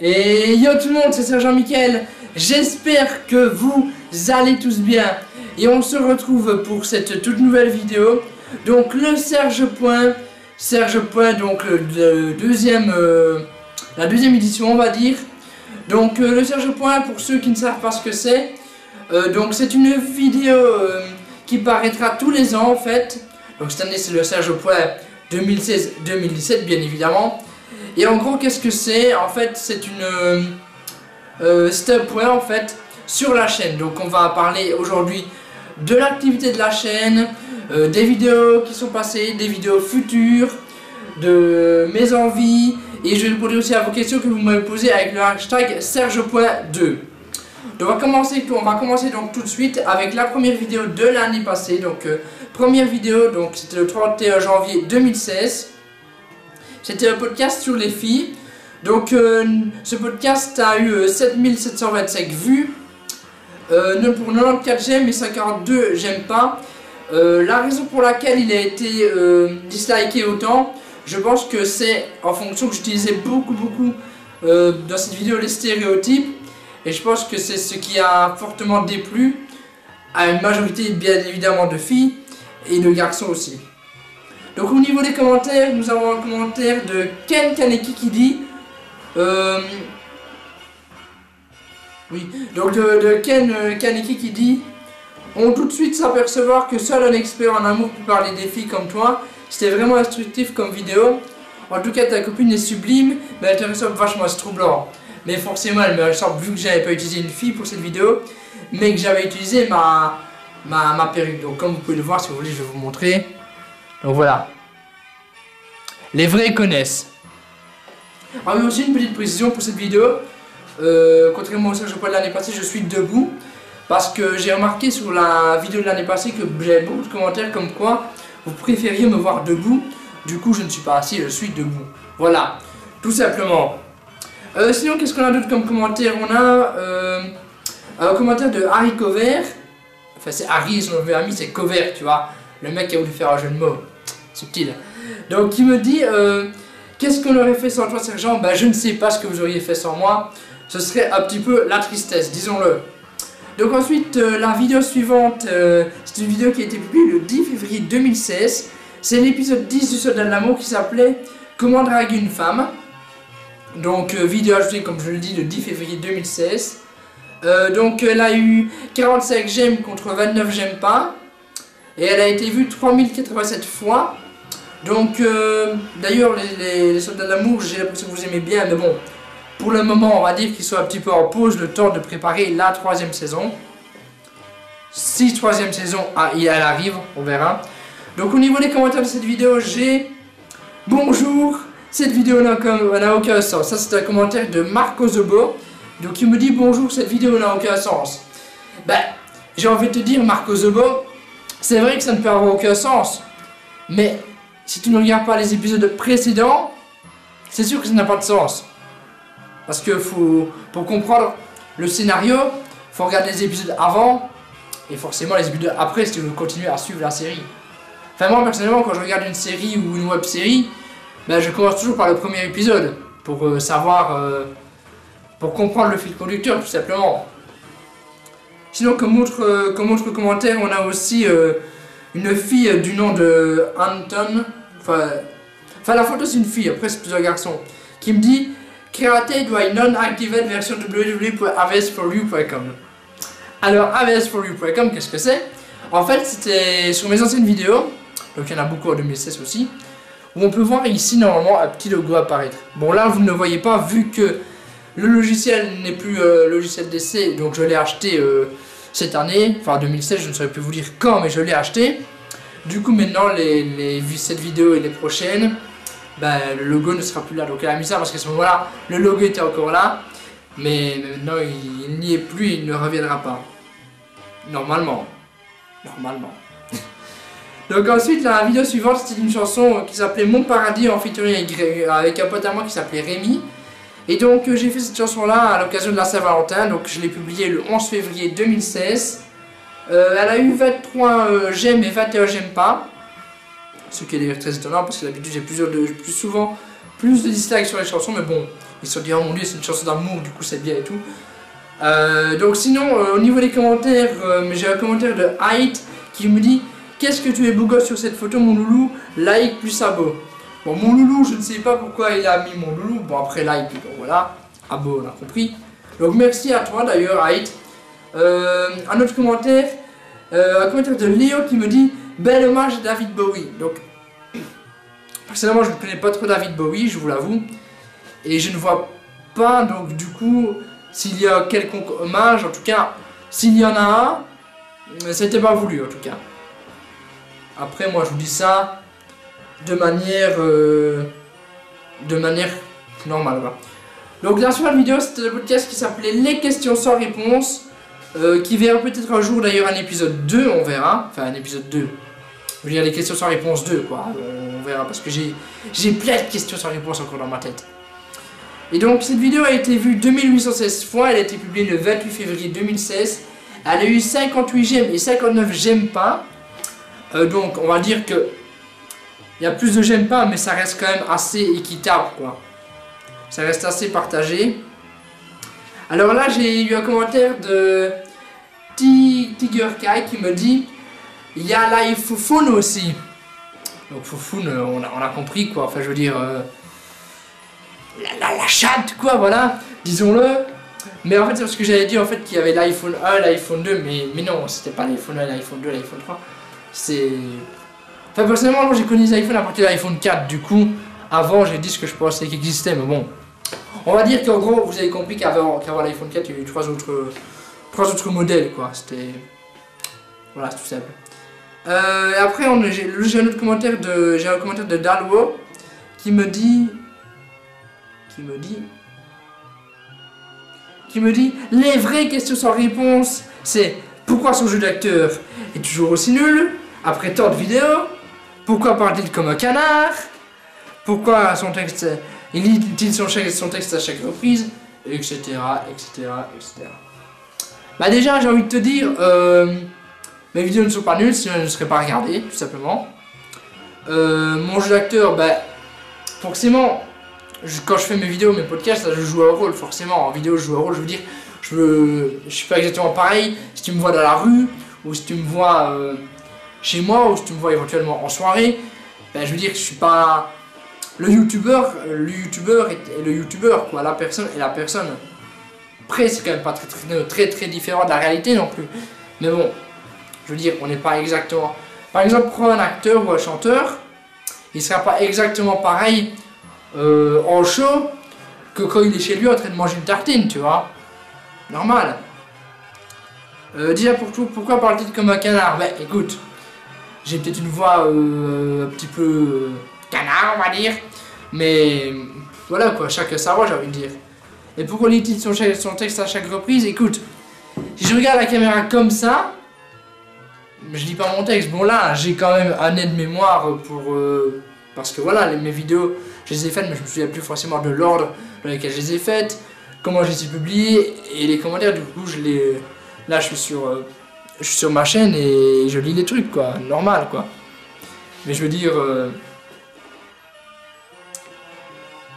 Et yo tout le monde, c'est Sergent Mickaël. J'espère que vous allez tous bien. Et on se retrouve pour cette toute nouvelle vidéo. Donc le Serge Point, donc la deuxième édition on va dire. Donc le Serge Point, pour ceux qui ne savent pas ce que c'est, donc c'est une vidéo qui paraîtra tous les ans en fait. Donc cette année c'est le Serge Point 2016-2017 bien évidemment. Et en gros qu'est-ce que c'est? En fait c'est un point en fait sur la chaîne. Donc on va parler aujourd'hui de l'activité de la chaîne, des vidéos qui sont passées, des vidéos futures, de mes envies, et je vais répondre aussi à vos questions que vous m'avez posées avec le hashtag Serge.2. Donc on va commencer donc tout de suite avec la première vidéo de l'année passée. Donc première vidéo, donc c'était le 31 janvier 2016. C'était un podcast sur les filles. Donc ce podcast a eu 7725 vues. Pour 94 j'aime et 52 j'aime pas. La raison pour laquelle il a été disliké autant, je pense que c'est en fonction que j'utilisais beaucoup dans cette vidéo les stéréotypes, et je pense que c'est ce qui a fortement déplu à une majorité bien évidemment de filles et de garçons aussi. Donc au niveau des commentaires, nous avons un commentaire de Ken Kaneki qui dit oui, donc de Ken Kaneki qui dit: on tout de suite s'apercevoir que seul un expert en amour peut parler des filles comme toi. C'était vraiment instructif comme vidéo. En tout cas ta copine est sublime, mais elle te ressemble vachement, c'est troublant. Mais forcément elle me ressemble, vu que j'avais pas utilisé une fille pour cette vidéo, mais que j'avais utilisé ma perruque. Donc comme vous pouvez le voir, si vous voulez je vais vous montrer. Donc voilà. Les vrais connaissent. Ah oui, aussi une petite précision pour cette vidéo. Contrairement au Serge Point de l'année passée, je suis debout. Parce que j'ai remarqué sur la vidéo de l'année passée que j'avais beaucoup de commentaires comme quoi vous préfériez me voir debout. Du coup je ne suis pas assis, je suis debout. Voilà, tout simplement. Sinon qu'est-ce qu'on a d'autre comme commentaire? On a un commentaire de Harry Cover. Enfin c'est Harry, son nouvel ami c'est Cover, tu vois. Le mec qui a voulu faire un jeu de mots. Subtil. Donc il me dit qu'est-ce qu'on aurait fait sans toi Sergent? Ben je ne sais pas ce que vous auriez fait sans moi. Ce serait un petit peu la tristesse, disons-le. Donc ensuite, la vidéo suivante, c'est une vidéo qui a été publiée le 10 février 2016. C'est l'épisode 10 du Soldat de l'amour qui s'appelait Comment draguer une femme. Donc vidéo ajoutée comme je le dis le 10 février 2016. Donc elle a eu 45 j'aime contre 29 j'aime pas. Et elle a été vue 3087 fois. Donc d'ailleurs les Soldats de l'amour, j'ai l'impression que vous aimez bien, mais bon. Pour le moment, on va dire qu'ils sont un petit peu en pause, le temps de préparer la troisième saison. Si troisième saison elle arrive, on verra. Donc au niveau des commentaires de cette vidéo, j'ai bonjour, cette vidéo n'a aucun sens. Ça c'est un commentaire de Marco Zobo. Donc il me dit bonjour, cette vidéo n'a aucun sens. Ben, j'ai envie de te dire Marco Zobo, c'est vrai que ça ne peut avoir aucun sens. Mais si tu ne regardes pas les épisodes précédents, c'est sûr que ça n'a pas de sens. Parce que pour comprendre le scénario, il faut regarder les épisodes avant et forcément les épisodes après si tu veux continuer à suivre la série. Enfin moi personnellement quand je regarde une série ou une web série, ben, je commence toujours par le premier épisode pour savoir, pour comprendre le fil conducteur tout simplement. Sinon comme autre commentaire, on a aussi une fille du nom de Anton, enfin la photo c'est une fille, après c'est plusieurs garçons, qui me dit Created by non-activate version www.avs4u.com. Alors avs4u.com, qu'est-ce que c'est? En fait c'était sur mes anciennes vidéos, donc il y en a beaucoup en 2016 aussi, où on peut voir ici normalement un petit logo apparaître. Bon là vous ne le voyez pas vu que le logiciel n'est plus logiciel d'essai, donc je l'ai acheté cette année, enfin 2016, je ne saurais plus vous dire quand, mais je l'ai acheté. Du coup maintenant cette vidéo et les prochaines, ben, le logo ne sera plus là. Donc elle a mis ça parce qu'à ce moment-là, le logo était encore là. Mais maintenant, il n'y est plus, il ne reviendra pas. Normalement. Donc ensuite, la vidéo suivante, c'était une chanson qui s'appelait Mon Paradis en featuring avec un pote à moi qui s'appelait Rémi. Et donc j'ai fait cette chanson-là à l'occasion de la Saint-Valentin. Donc je l'ai publiée le 11 février 2016. Elle a eu 23 j'aime et 21 j'aime pas. Ce qui est d'ailleurs très étonnant parce que d'habitude j'ai plus souvent plus de dislikes sur les chansons, mais bon, ils se sont dit, oh mon dieu, c'est une chanson d'amour, du coup c'est bien et tout. Donc sinon, au niveau des commentaires, j'ai un commentaire de Height qui me dit, qu'est-ce que tu es beau gosse sur cette photo mon loulou, like plus abo. Bon, mon loulou, je ne sais pas pourquoi il a mis mon loulou, bon après like, donc voilà, abo, on a compris. Donc merci à toi d'ailleurs, Height. Un autre commentaire, un commentaire de Léo qui me dit, bel hommage à David Bowie. Donc, personnellement, je ne connais pas trop David Bowie, je vous l'avoue. Et je ne vois pas, donc du coup, s'il y a quelconque hommage, en tout cas, s'il y en a un, c'était pas voulu en tout cas. Après, moi je vous dis ça de manière normale. Quoi. Donc la suivante vidéo, c'était le podcast qui s'appelait Les questions sans réponse, qui verra peut-être un jour d'ailleurs un épisode 2, on verra. Enfin, un épisode 2. Je veux dire les questions sans réponse 2, quoi. On verra parce que j'ai plein de questions sans réponse encore dans ma tête. Et donc cette vidéo a été vue 2816 fois, elle a été publiée le 28 février 2016. Elle a eu 58 j'aime et 59 j'aime pas. Donc on va dire que il y a plus de j'aime pas, mais ça reste quand même assez équitable, quoi. Ça reste assez partagé. Alors là j'ai eu un commentaire de Tiger Kai qui me dit, il y a l'iPhone aussi. Donc Foufoune, on a compris, quoi. Enfin je veux dire... La chatte, quoi, voilà, disons-le. Mais en fait, c'est parce que j'avais dit en fait qu'il y avait l'iPhone 1, l'iPhone 2, mais non, c'était pas l'iPhone 1, l'iPhone 2, l'iPhone 3. C'est... Enfin, personnellement, moi j'ai connu les iPhones à partir de l'iPhone 4, du coup, avant j'ai dit ce que je pensais qu'il existait, mais bon. On va dire qu'en gros, vous avez compris qu'avant l'iPhone 4, il y a eu trois autres modèles, quoi, c'était... Voilà, c'est tout simple. Et après, j'ai un autre commentaire de Dalwo qui me dit, les vraies questions sans réponse, c'est pourquoi son jeu d'acteur est toujours aussi nul après tant de vidéos, pourquoi parle-t-il comme un canard, pourquoi son texte, il lit son texte à chaque reprise, etc., etc., etc. Bah déjà, j'ai envie de te dire, mes vidéos ne sont pas nulles, sinon elles ne seraient pas regardées, tout simplement. Mon jeu d'acteur, bah, forcément... Quand je fais mes vidéos, mes podcasts, là, je joue un rôle, forcément. En vidéo, je joue un rôle, je veux dire, je suis pas exactement pareil si tu me vois dans la rue, ou si tu me vois chez moi, ou si tu me vois éventuellement en soirée. Ben, je veux dire que je suis pas le youtubeur et le youtubeur, quoi. La personne et la personne. Après, c'est quand même pas très différent de la réalité non plus. Mais bon, je veux dire, on n'est pas exactement... Par exemple, prends un acteur ou un chanteur, il sera pas exactement pareil en show que quand il est chez lui en train de manger une tartine, tu vois. Normal. Déjà pourquoi parle-t-il comme un canard? Ben écoute, j'ai peut-être une voix un petit peu canard, on va dire. Mais voilà quoi, chacun sa voix, j'ai envie de dire. Et pourquoi lit-il son texte à chaque reprise? Écoute, si je regarde la caméra comme ça, je lis pas mon texte. Bon là, j'ai quand même un aide-mémoire pour... parce que voilà, mes vidéos, je les ai faites, mais je me souviens plus forcément de l'ordre dans lequel je les ai faites, comment je les ai publiées, et les commentaires, du coup, là, je suis sur ma chaîne et je lis les trucs, quoi, normal, quoi. Mais je veux dire...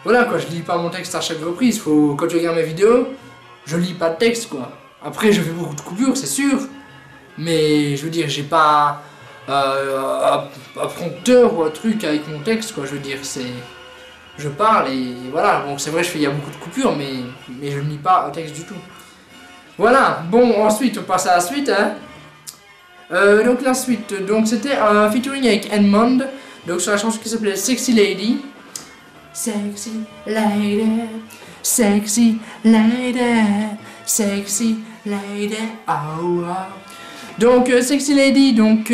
Voilà, quoi, je lis pas mon texte à chaque reprise. Quand tu regardes mes vidéos, je lis pas de texte, quoi. Après, je fais beaucoup de coupures, c'est sûr, mais je veux dire, j'ai pas... un prompteur ou un truc avec mon texte, quoi, je veux dire, c'est... Je parle et voilà, bon c'est vrai, il y a beaucoup de coupures, mais je ne lis pas un texte du tout. Voilà, bon, ensuite, on passe à la suite, hein. Donc la suite, donc c'était un featuring avec Edmond, donc sur la chanson qui s'appelait Sexy Lady. Sexy Lady, Sexy Lady, Sexy Lady, oh, oh. Donc Sexy Lady, donc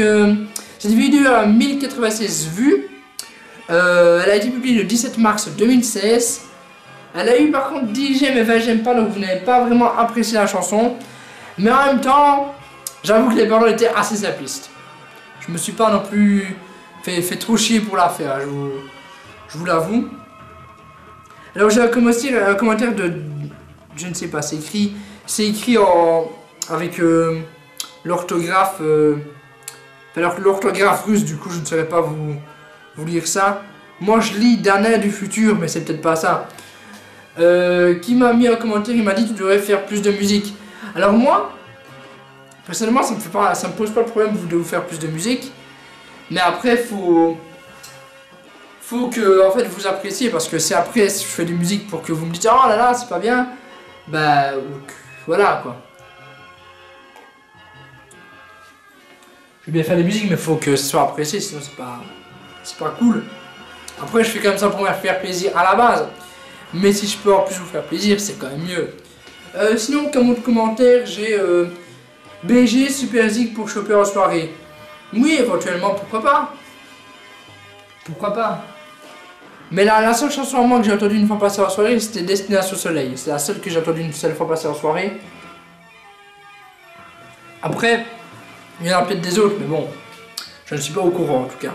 cette vidéo a 1096 vues. Elle a été publiée le 17 mars 2016. Elle a eu par contre 10 j'aime et 20 j'aime pas, donc vous n'avez pas vraiment apprécié la chanson. Mais en même temps, j'avoue que les paroles étaient assez simplistes. Je me suis pas non plus fait trop chier pour la faire, je vous l'avoue. Alors j'ai un commentaire de... Je ne sais pas, c'est écrit avec l'orthographe... l'orthographe russe, du coup je ne saurais pas vous lire ça. Moi je lis Dana du futur, mais c'est peut-être pas ça. Qui m'a mis un commentaire, il m'a dit tu devrais faire plus de musique. Alors moi, personnellement ça me pose pas le problème de vous faire plus de musique. Mais après faut que en fait vous appréciez, parce que si après je fais de musique pour que vous me dites oh là là c'est pas bien, bah voilà quoi. Je vais bien faire des musiques mais faut que ce soit apprécié, sinon c'est pas cool. Après je fais comme ça pour me faire plaisir à la base, mais si je peux en plus vous faire plaisir c'est quand même mieux. Sinon comme autre commentaire j'ai BG Super Zig pour choper en soirée. Oui éventuellement pourquoi pas. Pourquoi pas. Mais la seule chanson à moi que j'ai entendue une fois passer en soirée, c'était Destination Soleil. C'est la seule que j'ai entendue une seule fois passer en soirée. Après, il y en a peut-être des autres, mais bon, je ne suis pas au courant en tout cas.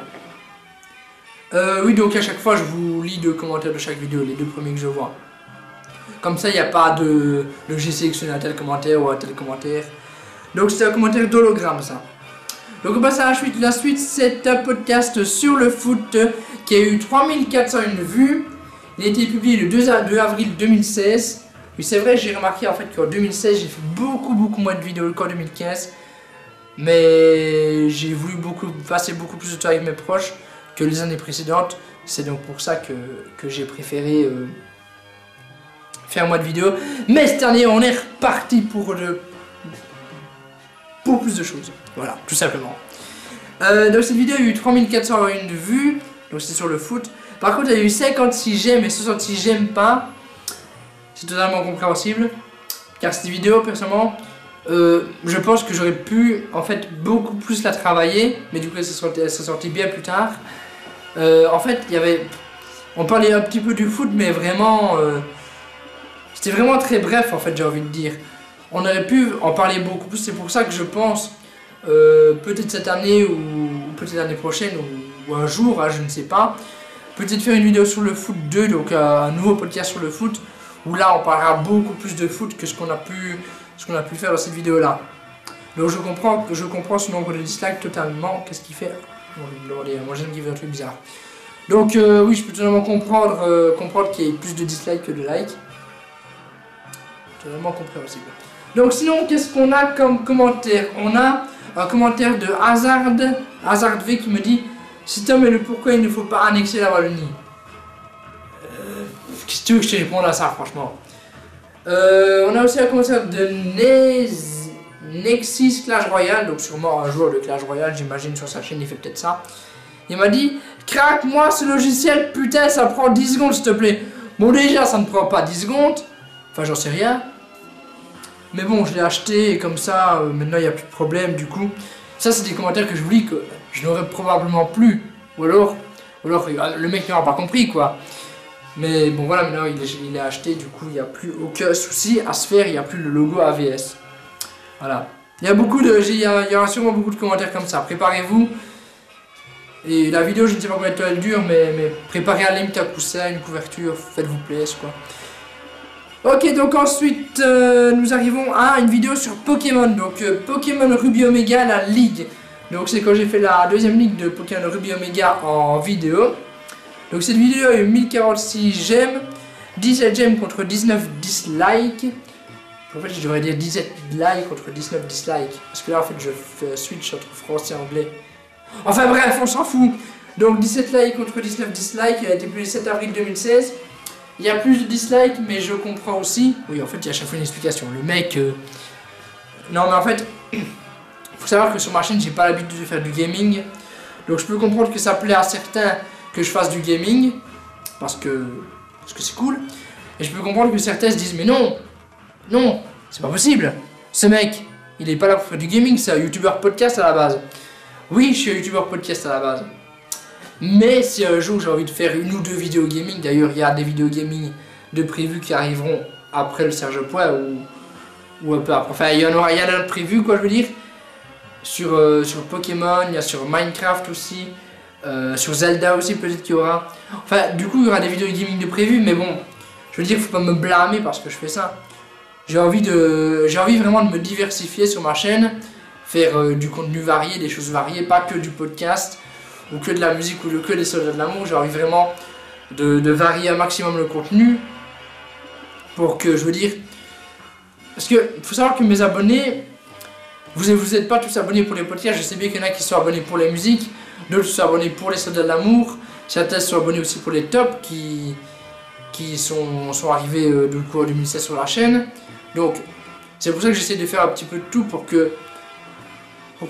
Oui, donc à chaque fois, je vous lis 2 commentaires de chaque vidéo, les 2 premiers que je vois. Comme ça, il n'y a pas de j'ai sélectionné un tel commentaire ou un tel commentaire. Donc c'est un commentaire d'hologramme, ça. Donc on passe à la suite, c'est un podcast sur le foot qui a eu 3401 vues. Il a été publié le 2 avril 2016. Oui c'est vrai, j'ai remarqué en fait qu'en 2016 j'ai fait beaucoup moins de vidéos qu'en 2015. Mais j'ai voulu passer beaucoup plus de temps avec mes proches que les années précédentes. C'est donc pour ça que j'ai préféré faire moins de vidéos. Mais cette année on est reparti pour plus de choses. Voilà, tout simplement. Donc cette vidéo a eu 3401 vues, donc c'est sur le foot. Par contre, il y a eu 56 j'aime et 66 j'aime pas. C'est totalement compréhensible. Car cette vidéo, personnellement, je pense que j'aurais pu en fait beaucoup plus la travailler. Mais du coup, elle serait sortie bien plus tard. En fait, on parlait un petit peu du foot, mais vraiment, c'était vraiment très bref en fait, j'ai envie de dire. On aurait pu en parler beaucoup plus, c'est pour ça que je pense, peut-être cette année ou peut-être l'année prochaine ou un jour, hein, je ne sais pas, peut-être faire une vidéo sur le foot 2, donc un nouveau podcast sur le foot, où là on parlera beaucoup plus de foot que ce qu'on a pu faire dans cette vidéo là. Donc je comprends ce nombre de dislikes totalement. Qu'est-ce qu'il fait? Moi j'aime qu'il fait un truc bizarre. Donc oui, je peux totalement comprendre qu'il y ait plus de dislikes que de likes. Totalement compréhensible. Donc sinon, qu'est-ce qu'on a comme commentaire? On a un commentaire de Hazard V qui me dit si Tom est le pourquoi il ne faut pas annexer la Wallonie. Qu'est-ce que tu veux que je te réponde à ça, franchement? On a aussi un commentaire de Nexus Clash Royale, donc sûrement un joueur de Clash Royale, j'imagine sur sa chaîne il fait peut-être ça. Il m'a dit craque-moi ce logiciel, putain ça prend 10 secondes s'il te plaît. Bon déjà ça ne prend pas 10 secondes, enfin j'en sais rien. Mais bon, je l'ai acheté et comme ça, maintenant il n'y a plus de problème du coup. Ça c'est des commentaires que je vous lis que je n'aurais probablement plus. Ou alors le mec n'aura pas compris quoi. Mais bon voilà, maintenant il est acheté, du coup il n'y a plus aucun souci à se faire, il n'y a plus le logo AVS. Voilà. Il y aura sûrement beaucoup de commentaires comme ça, préparez-vous. Et la vidéo, je ne sais pas combien de temps elle dure, mais préparez à limite un coussin, une couverture, faites-vous plaisir quoi. Ok, donc ensuite nous arrivons à une vidéo sur Pokémon, donc Pokémon Ruby Omega, la ligue. Donc c'est quand j'ai fait la deuxième ligue de Pokémon Ruby Omega en vidéo. Donc cette vidéo a eu 1046 j'aime, 17 j'aime contre 19 dislikes. En fait je devrais dire 17 likes contre 19 dislikes, parce que là en fait je fais switch entre français et anglais. Enfin bref, on s'en fout. Donc 17 likes contre 19 dislikes, il a été publié le 7 avril 2016. Il y a plus de dislikes, mais je comprends aussi. Oui, en fait, il y a à chaque fois une explication. Le mec... Non, mais en fait, faut savoir que sur ma chaîne, j'ai pas l'habitude de faire du gaming. Donc je peux comprendre que ça plaît à certains que je fasse du gaming. Parce que c'est cool. Et je peux comprendre que certains se disent, mais non, c'est pas possible. Ce mec, il est pas là pour faire du gaming, c'est un youtubeur podcast à la base. Oui, je suis un youtubeur podcast à la base. Mais si un jour j'ai envie de faire une ou deux vidéos gaming, d'ailleurs il y a des vidéos gaming de prévues qui arriveront après le Serge Point ou un peu après. Enfin il y en a d'autres prévus quoi je veux dire. Sur Pokémon, il y a sur Minecraft aussi, sur Zelda aussi peut-être qu'il y aura. Enfin du coup il y aura des vidéos gaming de prévues, mais bon, je veux dire faut pas me blâmer parce que je fais ça. J'ai envie vraiment de me diversifier sur ma chaîne, faire du contenu varié, des choses variées, pas que du podcast. ou que de la musique ou que des soldats de l'amour. J'ai envie vraiment de varier un maximum le contenu pour que, je veux dire, parce que faut savoir que mes abonnés, vous êtes pas tous abonnés pour les podcasts. Je sais bien qu'il y en a qui sont abonnés pour les musiques, d'autres sont abonnés pour les soldats de l'amour, certains sont abonnés aussi pour les tops qui sont arrivés du coup en 2016 sur la chaîne. Donc c'est pour ça que j'essaie de faire un petit peu de tout pour que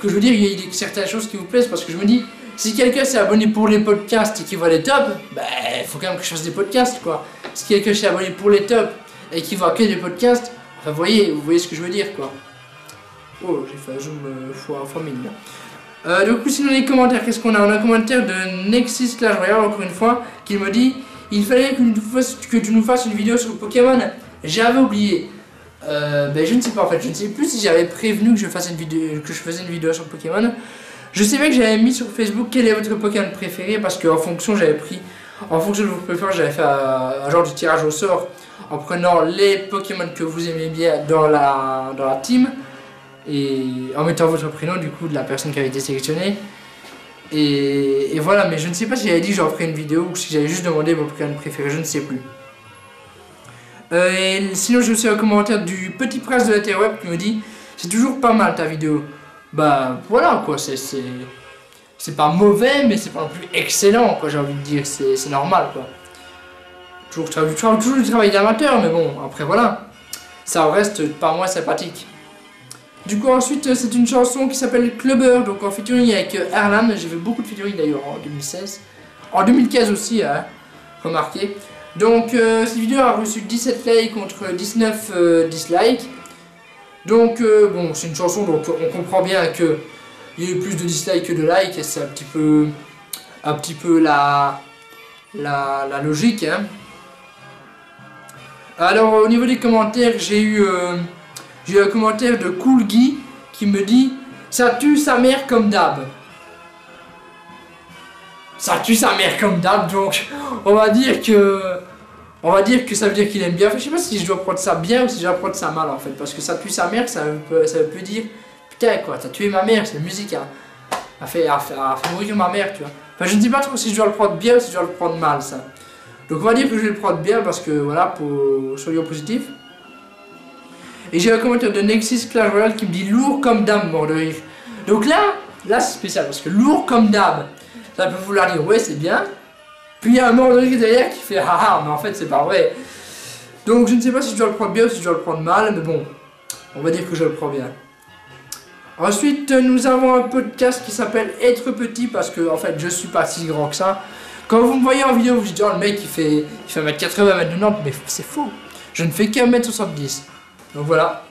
je veux dire, il y ait certaines choses qui vous plaisent, parce que je me dis, si quelqu'un s'est abonné pour les podcasts et qui voit les tops, ben il faut quand même que je fasse des podcasts quoi. Si quelqu'un s'est abonné pour les tops et qui voit que des podcasts, enfin vous voyez ce que je veux dire quoi. Oh, j'ai fait un zoom fois 1000 là. Du coup, sinon les commentaires, qu'est-ce qu'on a? On a un commentaire de Nexus Clash Royale, encore une fois, qui me dit: il fallait que tu nous fasses une vidéo sur Pokémon. J'avais oublié. Ben je ne sais pas en fait, je ne sais plus si j'avais prévenu que je faisais une vidéo sur Pokémon. Je sais bien que j'avais mis sur Facebook quel est votre Pokémon préféré, parce qu'en fonction de vos préférences, j'avais fait un genre de tirage au sort en prenant les Pokémon que vous aimez bien dans la team et en mettant votre prénom du coup de la personne qui avait été sélectionnée. Et voilà, mais je ne sais pas si j'avais dit que j'en ferais une vidéo ou si j'avais juste demandé mon Pokémon préféré, je ne sais plus. Et sinon j'ai aussi un commentaire du Petit Prince de l'Interweb qui me dit: c'est toujours pas mal ta vidéo. Bah voilà quoi, c'est pas mauvais mais c'est pas non plus excellent quoi, j'ai envie de dire, c'est normal quoi. Toujours du travail d'amateur, mais bon après voilà, ça reste pas moins sympathique. Du coup ensuite c'est une chanson qui s'appelle Clubber, donc en featuring avec Erlan. J'ai fait beaucoup de featuring d'ailleurs en 2016, en 2015 aussi hein, remarquez. Donc cette vidéo a reçu 17 likes contre 19 dislikes. Donc bon, c'est une chanson, donc on comprend bien que il y a eu plus de dislikes que de likes, et c'est un petit peu la logique hein. Alors au niveau des commentaires, j'ai eu un commentaire de Cool Guy qui me dit: ça tue sa mère comme d'hab. Ça tue sa mère comme d'hab, donc on va dire que ça veut dire qu'il aime bien. Enfin, je sais pas si je dois prendre ça bien ou si je dois prendre ça mal en fait, parce que ça tue sa mère, ça peut dire putain quoi, t'as tué ma mère, c'est musique hein. A fait mourir ma mère, tu vois. Enfin, je ne sais pas trop si je dois le prendre bien ou si je dois le prendre mal ça. Donc on va dire que je vais le prendre bien parce que voilà, soyons positifs. Et j'ai un commentaire de Nexus Clash Royale qui me dit: lourd comme d'hab, mort de rire. Donc là c'est spécial parce que lourd comme d'hab, ça peut vouloir dire ouais c'est bien. Puis il y a un mort de rire derrière qui fait haha, mais en fait c'est pas vrai. Donc je ne sais pas si je dois le prendre bien ou si je dois le prendre mal, mais bon, on va dire que je le prends bien. Ensuite nous avons un podcast qui s'appelle Être Petit, parce que en fait je suis pas si grand que ça. Quand vous me voyez en vidéo, vous dites: oh le mec il fait 1m80, 1m90, mais c'est faux. Je ne fais qu'1 m 70. Donc voilà,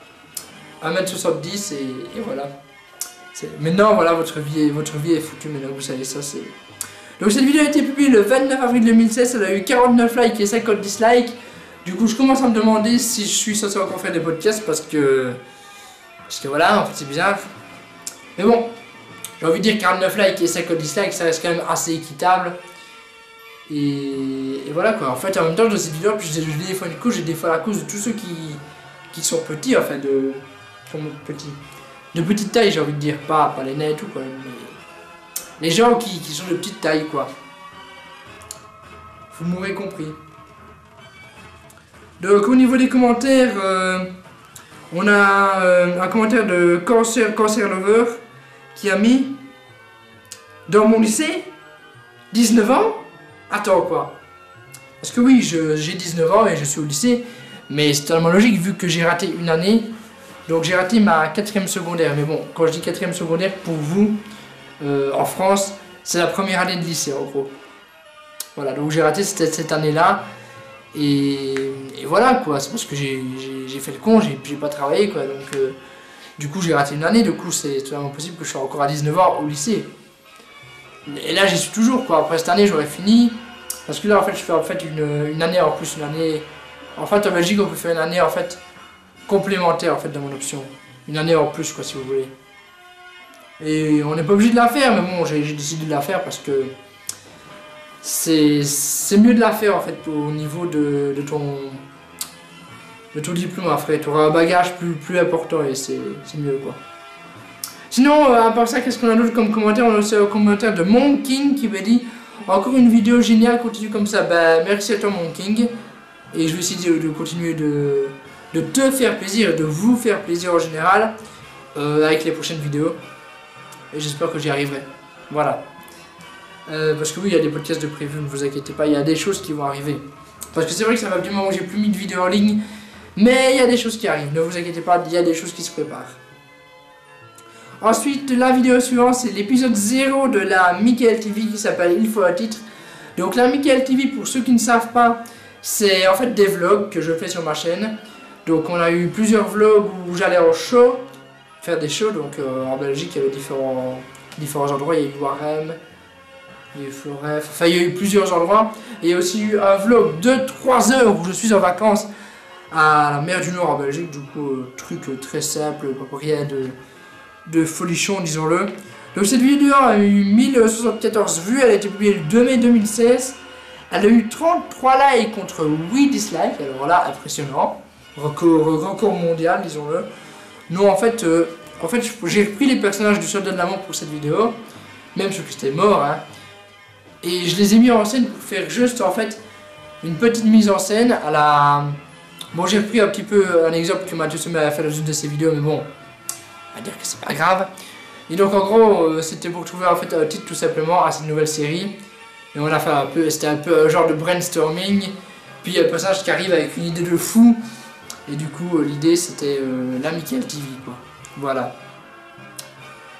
1 m 70 et voilà. Maintenant voilà, votre vie est foutue, maintenant vous savez ça c'est... Donc cette vidéo a été publiée le 29 avril 2016, elle a eu 49 likes et 50 dislikes. Du coup je commence à me demander si je suis censé encore faire des podcasts parce que voilà, en fait c'est bizarre. Mais bon, j'ai envie de dire 49 likes et 50 dislikes, ça reste quand même assez équitable. Et voilà quoi, en fait en même temps dans cette vidéo, puis j'ai des fois une couche, j'ai des fois la cause de tous ceux qui sont petits, enfin de petite taille, j'ai envie de dire, pas les nains et tout quoi, mais les gens qui sont de petite taille quoi. Vous m'aurez compris. Donc au niveau des commentaires, on a un commentaire de Cancer Lover qui a mis: dans mon lycée, 19 ans. Attends quoi. Parce que oui, j'ai 19 ans et je suis au lycée, mais c'est totalement logique vu que j'ai raté une année. Donc j'ai raté ma 4e secondaire. Mais bon, quand je dis 4e secondaire, pour vous, en France, c'est la première année de lycée en gros. Voilà, donc j'ai raté cette année-là. Et voilà quoi, c'est parce que j'ai fait le con, j'ai pas travaillé quoi. Donc du coup j'ai raté une année, du coup c'est totalement possible que je sois encore à 19 ans au lycée. Et là j'y suis toujours quoi, après cette année j'aurais fini. Parce que là en fait je fais en fait une année en plus, une année... En fait en Belgique on peut faire une année en fait complémentaire en fait dans mon option. Une année en plus quoi si vous voulez. Et on n'est pas obligé de la faire, mais bon j'ai décidé de la faire parce que c'est mieux de la faire en fait au niveau de ton diplôme après. Tu auras un bagage plus important et c'est mieux quoi. Sinon, à part ça, qu'est-ce qu'on a d'autre comme commentaire? On a aussi un commentaire de Mon King qui m'a dit encore une vidéo géniale, continue comme ça. Bah, merci à toi, Mon King. Et je vais essayer de continuer de te faire plaisir, de vous faire plaisir en général avec les prochaines vidéos. Et j'espère que j'y arriverai. Voilà. Parce que oui, il y a des podcasts de prévus, ne vous inquiétez pas, il y a des choses qui vont arriver. Parce que c'est vrai que ça va du moment où j'ai plus mis de vidéos en ligne, mais il y a des choses qui arrivent, ne vous inquiétez pas, il y a des choses qui se préparent. Ensuite, la vidéo suivante, c'est l'épisode 0 de la Mickaël TV qui s'appelle Il faut un titre. Donc la Mickaël TV, pour ceux qui ne savent pas, c'est en fait des vlogs que je fais sur ma chaîne. Donc on a eu plusieurs vlogs où j'allais en show, faire des shows, donc en Belgique il y avait différents endroits, il y a eu Warem, il y a eu Floref, enfin il y a eu plusieurs endroits. Et il y a aussi eu un vlog de 3 heures où je suis en vacances à la mer du Nord en Belgique, du coup truc très simple, pas rien de folichon, disons-le. Donc cette vidéo a eu 1074 vues, elle a été publiée le 2 mai 2016. Elle a eu 33 likes contre 8 dislikes, alors là, impressionnant. Record mondial, disons-le. Non, en fait j'ai repris les personnages du Soldat de l'amour pour cette vidéo, même ceux qui étaient morts, hein. Et je les ai mis en scène pour faire juste, en fait, une petite mise en scène à la... Bon, j'ai repris un petit peu un exemple que Mathieu Sommet a fait dans une de ses vidéos, mais bon, on va dire que c'est pas grave. Et donc, en gros, c'était pour trouver, en fait, un titre tout simplement à cette nouvelle série. Et on a fait un peu, c'était un peu un genre de brainstorming. Puis il y a un personnage qui arrive avec une idée de fou. Et du coup, l'idée c'était la Mickaël TV, quoi. Voilà.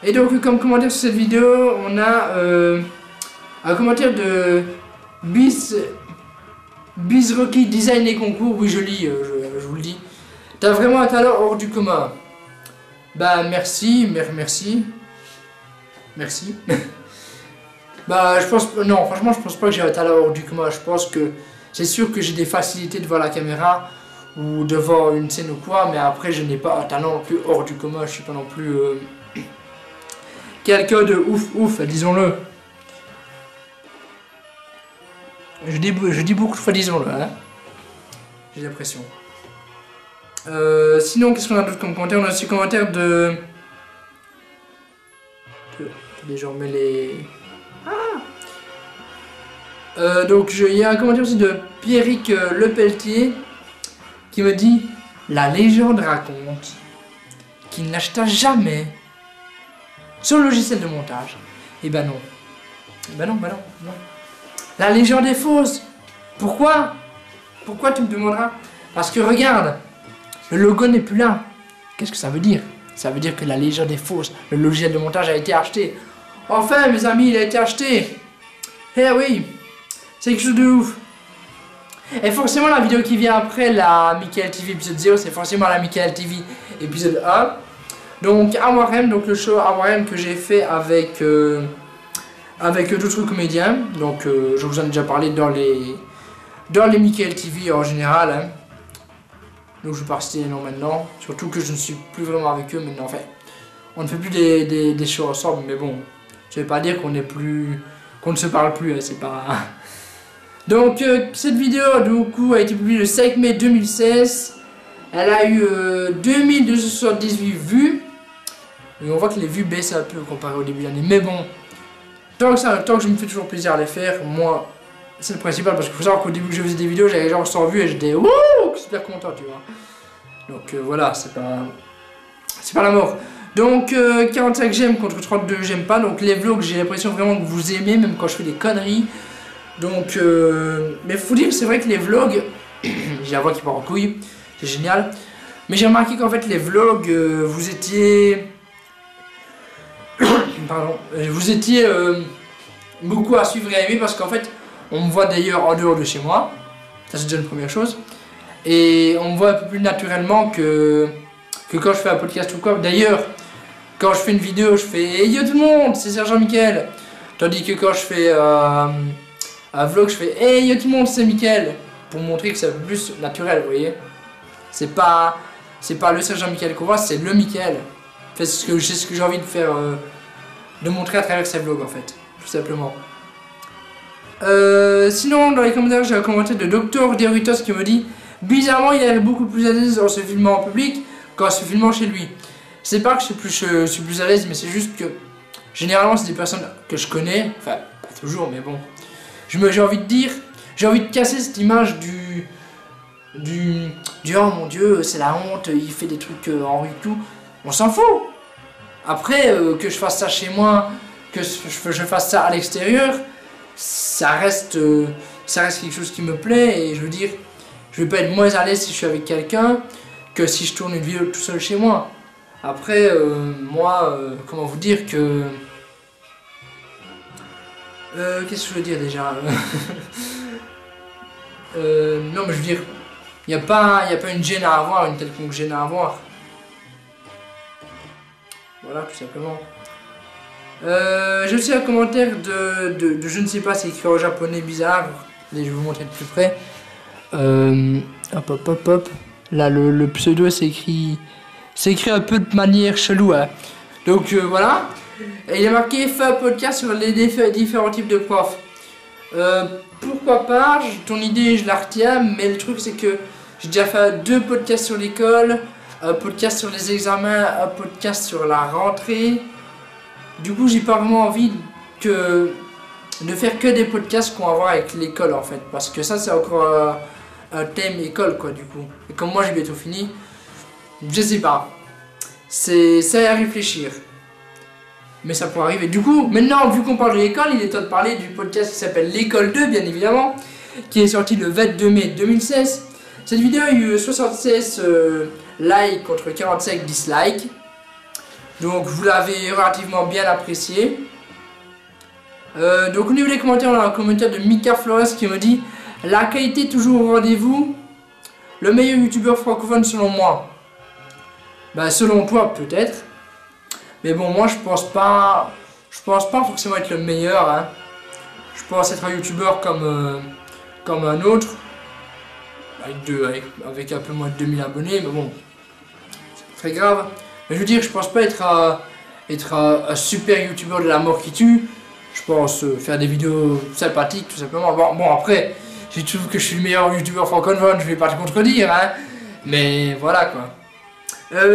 Et donc, comme commentaire sur cette vidéo, on a un commentaire de Biz Rocky Design et Concours. Oui, je lis, je vous le dis. T'as vraiment un talent hors du commun. Bah, merci. Bah, je pense... Non, franchement, je pense pas que j'ai un talent hors du commun. Je pense que c'est sûr que j'ai des facilités devant la caméra ou devant une scène ou quoi, mais après, je n'ai pas un talent non plus hors du commun. Je suis pas non plus quelqu'un de ouf, disons-le. Je dis beaucoup de fois disons-le, hein. J'ai l'impression. Sinon, qu'est-ce qu'on a d'autre comme commentaire? On a aussi commentaire de... Attendez, je remets les... Donc il y a un commentaire aussi de Pierrick Lepelletier qui me dit: la légende raconte qu'il n'acheta jamais son logiciel de montage. Et ben non. Non. La légende est fausse. Pourquoi tu me demanderas? Parce que regarde, le logo n'est plus là. Qu'est-ce que ça veut dire? Ça veut dire que la légende est fausse. Le logiciel de montage a été acheté. Enfin mes amis, il a été acheté. Eh oui. C'est quelque chose de ouf. Et forcément la vidéo qui vient après la Mickaël TV épisode 0, c'est forcément la Mickaël TV épisode 1. Donc à Warem, donc le show à Warem que j'ai fait avec d'autres comédiens. Donc je vous en ai déjà parlé dans les Mickaël TV en général, hein. Donc je vais pas rester les noms maintenant. Surtout que je ne suis plus vraiment avec eux maintenant. Enfin, on ne fait plus des shows ensemble, mais bon, je vais pas dire qu'on ne se parle plus, hein, c'est pas... Donc cette vidéo du coup a été publiée le 5 mai 2016. Elle a eu 2278 vues. Et on voit que les vues baissent un peu comparé au début de l'année. Mais bon, tant que je me fais toujours plaisir à les faire, moi c'est le principal. Parce qu'il faut savoir qu'au début que je faisais des vidéos, j'avais genre 100 vues et j'étais wouh, super content, tu vois. Donc voilà, c'est pas la mort. Donc 45 j'aime contre 32 j'aime pas. Donc les vlogs, j'ai l'impression vraiment que vous aimez, même quand je fais des conneries. Donc, mais faut dire, c'est vrai que les vlogs, j'ai la voix qui part en couille, c'est génial. Mais j'ai remarqué qu'en fait les vlogs, vous étiez, pardon, vous étiez beaucoup à suivre et à aimer parce qu'en fait, on me voit d'ailleurs en dehors de chez moi, ça c'est déjà une première chose. Et on me voit un peu plus naturellement que quand je fais un podcast ou quoi. D'ailleurs, quand je fais une vidéo, je fais hey, yo tout le monde, c'est Sergent Mickaël. Tandis que quand je fais un vlog, je fais hey yo tout le monde, c'est Mickaël, pour montrer que c'est un peu plus naturel, vous voyez. C'est pas le Sergent Mickaël qu'on voit, c'est le Mickaël. C'est ce que j'ai envie de faire, de montrer à travers ces vlogs en fait, tout simplement. Sinon, dans les commentaires, j'ai un commentaire de Dr Deritos qui me dit: bizarrement, il est beaucoup plus à l'aise en se filmant en public qu'en se filmant chez lui. C'est pas que je suis plus à l'aise, mais c'est juste que généralement c'est des personnes que je connais, enfin pas toujours, mais bon. J'ai envie de dire, j'ai envie de casser cette image du oh mon dieu, c'est la honte, il fait des trucs en rue et tout. On s'en fout. Après, que je fasse ça chez moi, que je fasse ça à l'extérieur, ça reste quelque chose qui me plaît, et je veux dire, je vais pas être moins à l'aise si je suis avec quelqu'un que si je tourne une vidéo tout seul chez moi. Après, moi, comment vous dire que... qu'est-ce que je veux dire déjà non, mais je veux dire, il n'y a pas une gêne à avoir, une quelconque gêne à avoir. Voilà, tout simplement. J'ai aussi un commentaire de je ne sais pas, c'est écrit en japonais bizarre. Allez, je vais vous montrer de plus près. Hop. Là, le pseudo, c'est écrit un peu de manière chelou. Hein. Donc, voilà. Et il est marqué « Fais un podcast sur les différents types de profs ». Pourquoi pas, ton idée, je la retiens, mais le truc, c'est que j'ai déjà fait 2 podcasts sur l'école, un podcast sur les examens, un podcast sur la rentrée. Du coup, j'ai pas vraiment envie de faire que des podcasts qu'on va voir avec l'école, en fait. Parce que ça, c'est encore un thème école, quoi, du coup. Et comme moi, j'ai bientôt fini, je sais pas. C'est à réfléchir. Mais ça pourrait arriver. Du coup, maintenant, vu qu'on parle de l'école, il est temps de parler du podcast qui s'appelle L'école 2, bien évidemment, qui est sorti le 22 mai 2016. Cette vidéo a eu 76 likes contre 45 dislikes. Donc, vous l'avez relativement bien apprécié. Donc, au niveau des commentaires, on a un commentaire de Mika Flores qui me dit « La qualité toujours au rendez-vous. Le meilleur youtubeur francophone selon moi. » Bah, selon toi, peut-être. Mais bon, moi je pense pas forcément être le meilleur. Hein. Je pense être un youtubeur comme un autre, avec un peu moins de 2000 abonnés, mais bon, c'est pas très grave. Mais je veux dire, je pense pas être un super youtubeur de la mort qui tue. Je pense faire des vidéos sympathiques, tout simplement. Bon après, je trouve que je suis le meilleur youtubeur francophone, je vais pas te contredire, hein. Mais voilà quoi.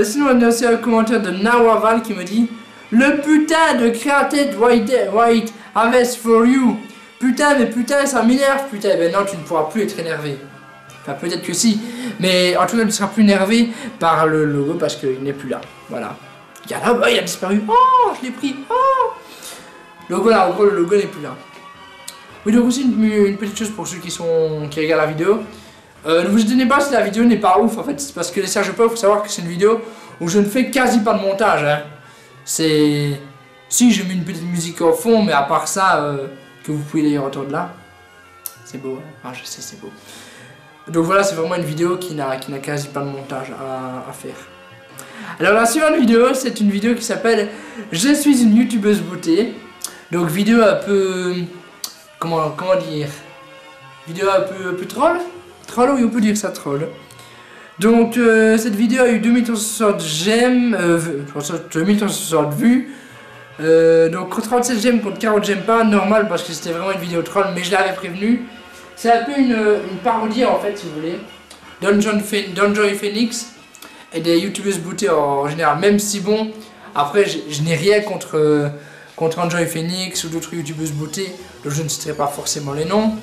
Sinon, on a aussi un commentaire de Nawaval qui me dit « Le putain de Created White Harvest for you. Putain, mais putain, ça m'énerve, putain. » Ben non, tu ne pourras plus être énervé. Enfin, peut-être que si. Mais en tout cas, tu ne seras plus énervé par le logo parce qu'il n'est plus là. Voilà. Regarde, il a disparu. Oh, je l'ai pris. Oh. Donc voilà, en gros, le logo n'est plus là. Oui, donc aussi une petite chose pour ceux qui regardent la vidéo. Ne vous étonnez pas si la vidéo n'est pas ouf en fait, c'est parce que les Serge Paul, il faut savoir que c'est une vidéo où je ne fais quasi pas de montage. Hein. Si je mets une petite musique au fond, mais à part ça, que vous pouvez d'ailleurs entendre là, c'est beau, hein. Ah, je sais, c'est beau. Donc voilà, c'est vraiment une vidéo qui n'a quasi pas de montage à faire. Alors la suivante vidéo, c'est une vidéo qui s'appelle « Je suis une youtubeuse beauté ». Donc vidéo un peu... Comment dire? Vidéo un peu troll. Troll, oui, on peut dire ça, troll. Donc, cette vidéo a eu 2360 j'aime, 2360 vues. Donc, 37 j'aime contre 40 j'aime pas, normal parce que c'était vraiment une vidéo troll, mais je l'avais prévenu. C'est un peu une parodie en fait, si vous voulez. d'Enjoy Phoenix et des youtubeuses beauté en général. Même si, bon, après, je n'ai rien contre Enjoy Phoenix ou d'autres youtubeuses beauté, donc je ne citerai pas forcément les noms.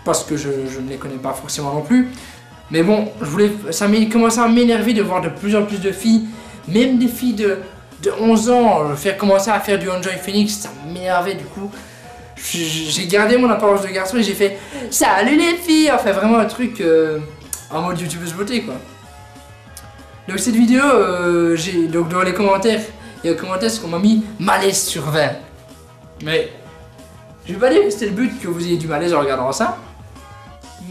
Parce que je ne les connais pas forcément non plus. Mais bon, ça m'a commencé à m'énerver de voir de plus en plus de filles, même des filles de 11 ans, commencer à faire du Enjoy Phoenix, ça m'énervait du coup. J'ai gardé mon apparence de garçon et j'ai fait « Salut les filles !» Enfin vraiment un truc en mode youtubeuse beauté quoi. Donc cette vidéo, donc dans les commentaires, il y a un commentaire qu'on m'a mis « Malaise sur 20 ». Mais je vais pas dire que c'était le but que vous ayez du malaise en regardant ça.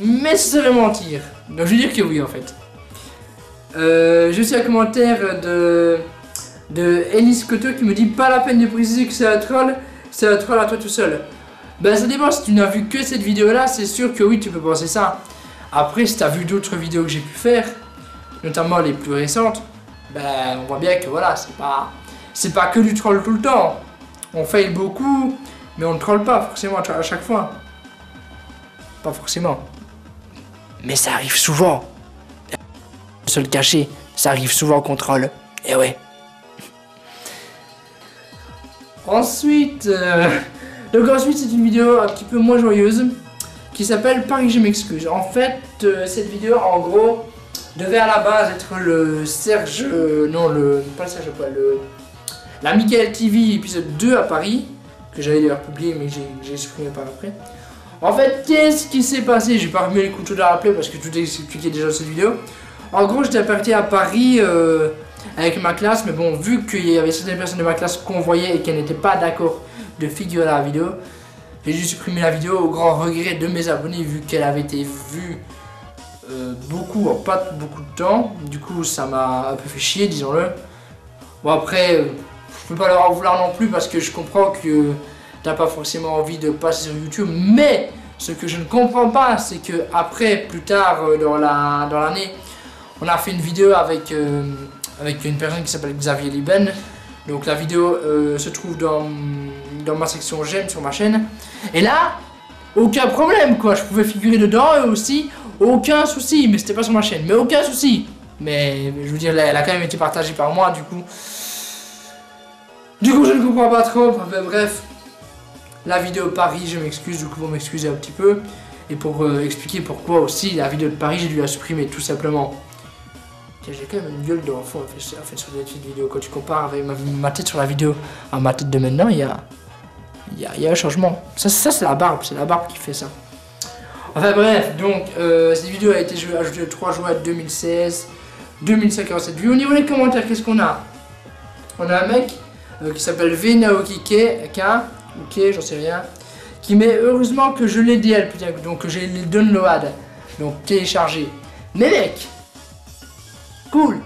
Mais ce serait mentir. Donc je vais dire que oui en fait. J'ai aussi un commentaire de Elise Coteau qui me dit pas la peine de préciser que c'est un troll à toi tout seul. Ben ça dépend, si tu n'as vu que cette vidéo là, c'est sûr que oui tu peux penser ça. Après si tu as vu d'autres vidéos que j'ai pu faire, notamment les plus récentes, ben on voit bien que voilà, c'est pas que du troll tout le temps. On fail beaucoup, mais on ne troll pas forcément à chaque fois. Pas forcément. Mais ça arrive souvent. Se le cacher, ça arrive souvent qu'on troll. Et ouais. Ensuite, donc ensuite c'est une vidéo un petit peu moins joyeuse qui s'appelle Paris je m'excuse. En fait, cette vidéo en gros devait à la base être le Serge, non le, pas le Serge Poil, la Michael TV épisode 2 à Paris, que j'avais d'ailleurs publié mais j'ai supprimé par après. En fait, qu'est-ce qui s'est passé? J'ai pas remis les couteaux de la rappeler parce que tout est expliqué déjà dans cette vidéo. En gros, j'étais parti à Paris avec ma classe, mais bon, vu qu'il y avait certaines personnes de ma classe qu'on voyait et qu'elles n'étaient pas d'accord de figurer dans la vidéo, j'ai dû supprimer la vidéo au grand regret de mes abonnés vu qu'elle avait été vue beaucoup en pas beaucoup de temps. Du coup, ça m'a un peu fait chier, disons-le. Bon, après, je peux pas leur en vouloir non plus parce que je comprends que t'as pas forcément envie de passer sur YouTube, mais ce que je ne comprends pas, c'est que après, plus tard dans l'année, on a fait une vidéo avec une personne qui s'appelle Xavier Liben. Donc la vidéo se trouve dans ma section j'aime sur ma chaîne. Et là, aucun problème quoi, je pouvais figurer dedans eux aussi, aucun souci, mais c'était pas sur ma chaîne, mais aucun souci. Mais je veux dire, elle a quand même été partagée par moi, du coup je ne comprends pas trop, enfin, bref. La vidéo Paris, je m'excuse, du coup vous m'excusez un petit peu. Et pour expliquer pourquoi aussi la vidéo de Paris, j'ai dû la supprimer tout simplement. J'ai quand même une gueule d'enfant en fait sur cette vidéo. Quand tu compares avec ma tête sur la vidéo à ma tête de maintenant, il y a un changement. Ça c'est la barbe qui fait ça. Enfin bref, donc cette vidéo a été ajoutée le 3 juin 2016, 2057 vues. Au niveau des commentaires, qu'est-ce qu'on a? On a un mec qui s'appelle Venaokike, ok, j'en sais rien, qui met heureusement que je l'ai DL, putain, donc que j'ai les download, donc téléchargé. Mais mec, cool.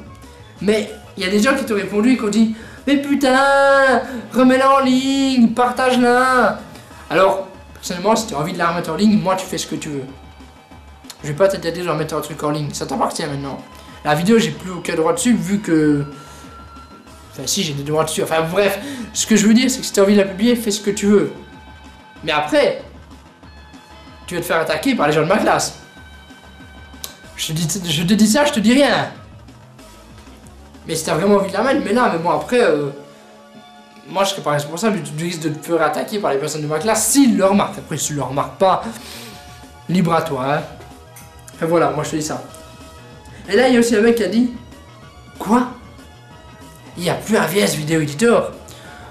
Mais il y a des gens qui t'ont répondu et qui ont dit mais putain, remets-la en ligne, partage-la. Alors, personnellement, si tu as envie de la remettre en ligne, moi tu fais ce que tu veux. Je vais pas t'aider de remettre un truc en ligne, ça t'appartient maintenant. La vidéo, j'ai plus aucun droit dessus vu que... Enfin si, j'ai des droits dessus, enfin bref. Ce que je veux dire, c'est que si tu as envie de la publier, fais ce que tu veux. Mais après, tu vas te faire attaquer par les gens de ma classe. Je te dis ça, je te dis rien. Mais si t'as vraiment envie de la mettre, mais là, mais bon après, moi je serais pas responsable du risque de te faire attaquer par les personnes de ma classe s'ils le remarquent. Après, si tu le remarques pas, libre à toi, hein. Et voilà, moi je te dis ça. Et là, il y a aussi un mec qui a dit, quoi? Il n'y a plus un VS Video Editor?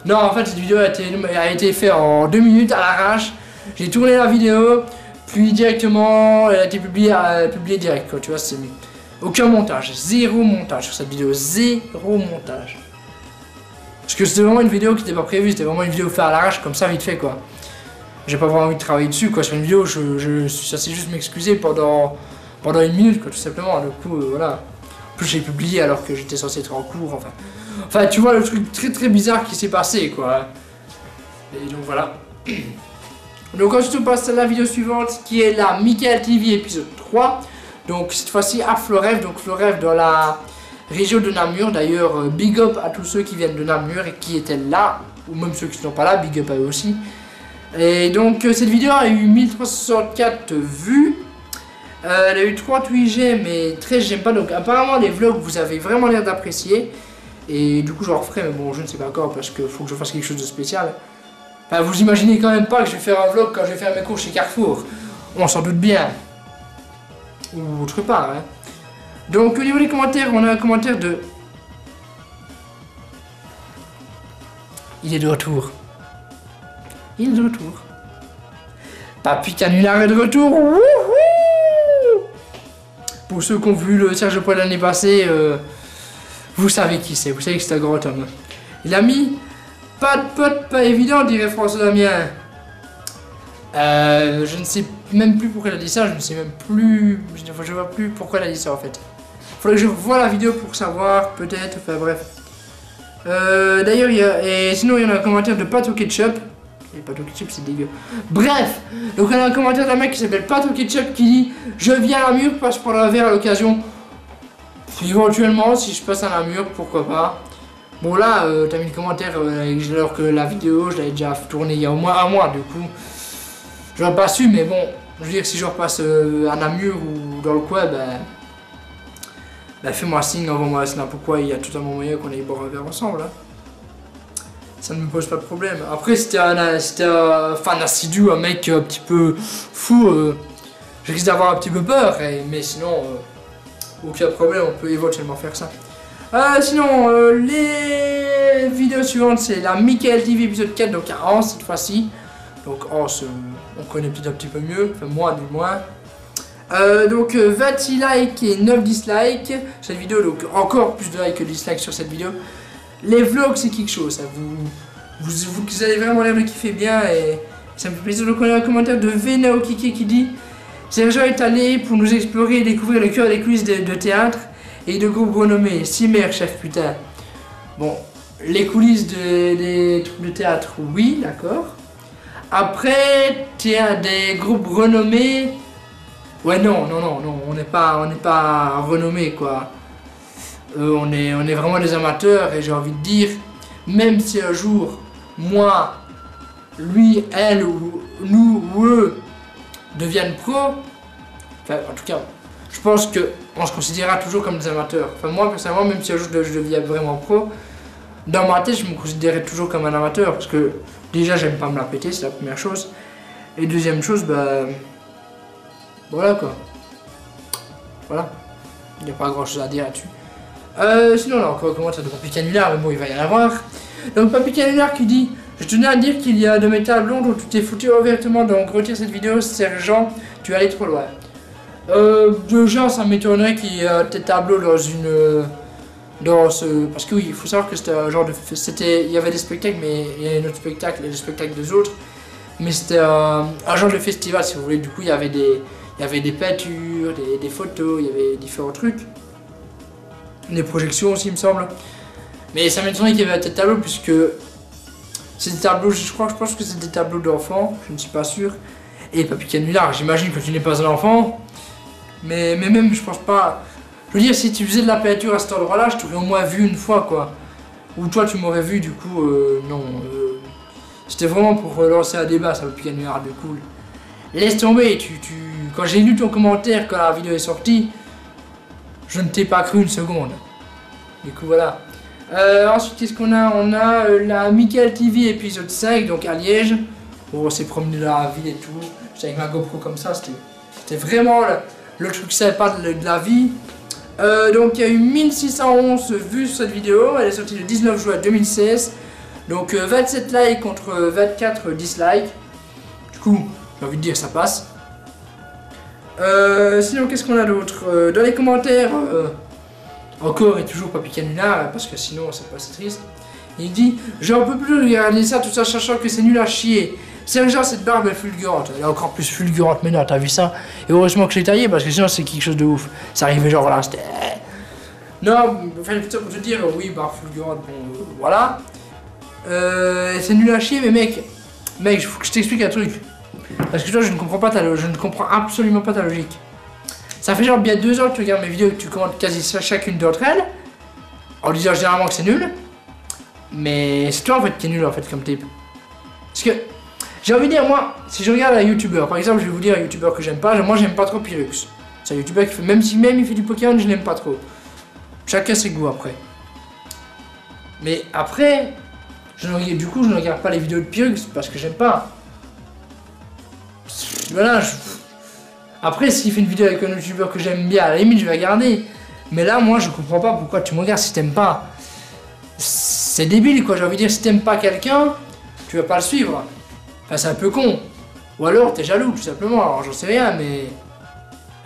Non, en fait, cette vidéo a été faite en 2 minutes à l'arrache. J'ai tourné la vidéo, puis directement, elle a été publiée direct, quoi, tu vois, c'est mieux. Aucun montage, zéro montage sur cette vidéo, zéro montage. Parce que c'était vraiment une vidéo qui n'était pas prévue, c'était vraiment une vidéo faite à l'arrache, comme ça, vite fait, quoi. J'ai pas vraiment envie de travailler dessus, quoi, sur une vidéo, je suis censé juste m'excuser pendant 1 minute, quoi, tout simplement, du coup, voilà. En plus, j'ai publié alors que j'étais censé être en cours, enfin, tu vois le truc très très bizarre qui s'est passé, quoi. Et donc, voilà. Donc, ensuite, on passe à la vidéo suivante, qui est la Michael TV épisode 3. Donc, cette fois-ci à Florève, donc Florève dans la région de Namur. D'ailleurs, big up à tous ceux qui viennent de Namur et qui étaient là, ou même ceux qui ne sont pas là, big up à eux aussi. Et donc, cette vidéo a eu 1364 vues. Elle a eu 3 tweets j'aime et 13 j'aime pas. Donc, apparemment, les vlogs, vous avez vraiment l'air d'apprécier. Et du coup, je referai, mais bon, je ne sais pas encore parce qu'il faut que je fasse quelque chose de spécial. Enfin, vous imaginez quand même pas que je vais faire un vlog quand je vais faire mes cours chez Carrefour. On s'en doute bien. Ou autre part, hein. Donc, au niveau des commentaires, on a un commentaire de... Il est de retour. Il est de retour. Papy Canular est de retour. Wouhou! Pour ceux qui ont vu le Serge Poil l'année passée, vous savez qui c'est. Vous savez que c'est un grand homme. Il a mis pas de pote, pas évident, dirait François Damien. Je ne sais même plus pourquoi il a dit ça. Je ne sais même plus. Je vois plus pourquoi il a dit ça en fait. Faudrait que je revoie la vidéo pour savoir, peut-être. Enfin bref. D'ailleurs, sinon il y en a un commentaire de Pato Ketchup. Et Pato Ketchup, c'est dégueu. Bref, donc on a un commentaire d'un mec qui s'appelle Pato Ketchup qui dit: je viens à Namur, passe pour un verre à l'occasion. Éventuellement, si je passe à Namur, pourquoi pas. Bon là, t'as mis le commentaire alors que la vidéo, je l'avais déjà tournée il y a au moins 1 mois, du coup. J'aurais pas su, mais bon, je veux dire, si je repasse à Namur ou dans le coin, ben fais-moi signe, envoie-moi un snap ou quoi, il y a tout un moyen qu'on aille boire un verre ensemble. Hein. ça ne me pose pas de problème. Après, c'était un fan assidu, un mec un petit peu fou, je risque d'avoir un petit peu peur, mais sinon, aucun problème, on peut éventuellement faire ça. Sinon, les vidéos suivantes, c'est la Michael TV épisode 4, donc à Hans cette fois-ci. Donc Hans, on connaît peut-être un petit peu mieux, enfin moi du moins. Donc 26 likes et 9 dislikes cette vidéo, donc encore plus de likes que de dislikes sur cette vidéo. Les vlogs c'est quelque chose, ça. Vous allez vraiment l'air de kiffer bien et ça me fait plaisir. Donc on a un commentaire de Venao Kiki qui dit: Sergent est allé pour nous explorer et découvrir le cœur des coulisses de théâtre et de groupes renommés. Cimer, chef putain. Bon, les coulisses des trucs de théâtre, oui, d'accord. Après, des groupes renommés. Ouais, non, on n'est pas renommés, quoi. On est vraiment des amateurs et j'ai envie de dire, même si un jour, moi, lui, elle, ou nous, ou eux, deviennent pro, enfin, en tout cas, je pense qu'on se considérera toujours comme des amateurs. Enfin, moi, personnellement, même si un jour je deviens vraiment pro, dans ma tête, je me considérais toujours comme un amateur parce que déjà, j'aime pas me la péter, c'est la première chose. Et deuxième chose, bah. Voilà quoi. Voilà. Il n'y a pas grand chose à dire là-dessus. Sinon, là, encore un commentaire de Papy Canular, mais bon, il va y en avoir. Donc, Papy Canular qui dit: je tenais à dire qu'il y a de mes tableaux dont tu t'es foutu ouvertement, donc retire cette vidéo, Sergent, tu es allé trop loin. Déjà, ça m'étonnerait qu'il y ait tes tableaux dans une. Parce que oui, il faut savoir que c'était un genre de. Il y avait des spectacles, mais il y avait un autre spectacle et le spectacle des autres. Mais c'était un genre de festival, si vous voulez. Du coup, il y avait des peintures, des photos, il y avait différents trucs. Des projections aussi, il me semble. Mais ça m'étonnerait qu'il y avait tes tableaux, puisque c'est des tableaux, je pense que c'est des tableaux d'enfants, je ne suis pas sûr. Et Papy Canular, j'imagine que tu n'es pas un enfant. Mais même, je pense pas. Je veux dire, si tu faisais de la peinture à cet endroit-là, je t'aurais au moins vu une fois, quoi. Ou toi, tu m'aurais vu, du coup, non. C'était vraiment pour lancer un débat, ça, Papy Canular, de cool. Laisse tomber, quand j'ai lu ton commentaire quand la vidéo est sortie, je ne t'ai pas cru une seconde. Du coup, voilà. Ensuite, qu'est-ce qu'on a? On a la Michael TV épisode 5, donc à Liège. Bon, on s'est promené dans la ville et tout. J'étais avec ma GoPro comme ça, c'était vraiment le truc sympa de la vie. Donc, il y a eu 1611 vues sur cette vidéo. Elle est sortie le 19 juin 2016. Donc, 27 likes contre 24 dislikes. Du coup, j'ai envie de dire, ça passe. Sinon, qu'est-ce qu'on a d'autre? Dans les commentaires, encore et toujours Papy Canular, parce que sinon, c'est pas assez triste. Il dit: j'en peux plus regarder ça, tout ça, sachant que c'est nul à chier. Sergent, cette barbe est fulgurante. Elle est encore plus fulgurante, mais non, t'as vu ça? Et heureusement que je l'ai taillé, parce que sinon, c'est quelque chose de ouf. Ça arrivait genre là, c'était. Non, enfin, pour te dire, oui, barbe fulgurante, bon, voilà. C'est nul à chier, mais mec, il faut que je t'explique un truc. Parce que toi, je ne comprends absolument pas ta logique. Ça fait genre bien 2 ans que tu regardes mes vidéos et que tu commentes quasi chacune d'entre elles, en disant généralement que c'est nul. Mais c'est toi en fait qui est nul en fait comme type. Parce que j'ai envie de dire, moi, si je regarde un youtubeur, par exemple, je vais vous dire un youtubeur que j'aime pas, moi j'aime pas trop Pyrrhux. C'est un youtubeur qui fait, même il fait du Pokémon, je l'aime pas trop. Chacun ses goûts après. Mais après, du coup, je ne regarde pas les vidéos de Pyrrhux parce que j'aime pas. Voilà, après, s'il fait une vidéo avec un youtubeur que j'aime bien, à la limite, je vais regarder. Mais là, moi, je comprends pas pourquoi tu me regardes si t'aimes pas. C'est débile, quoi. J'ai envie de dire, si t'aimes pas quelqu'un, tu vas pas le suivre. Enfin, c'est un peu con. Ou alors, t'es jaloux, tout simplement. Alors, j'en sais rien, mais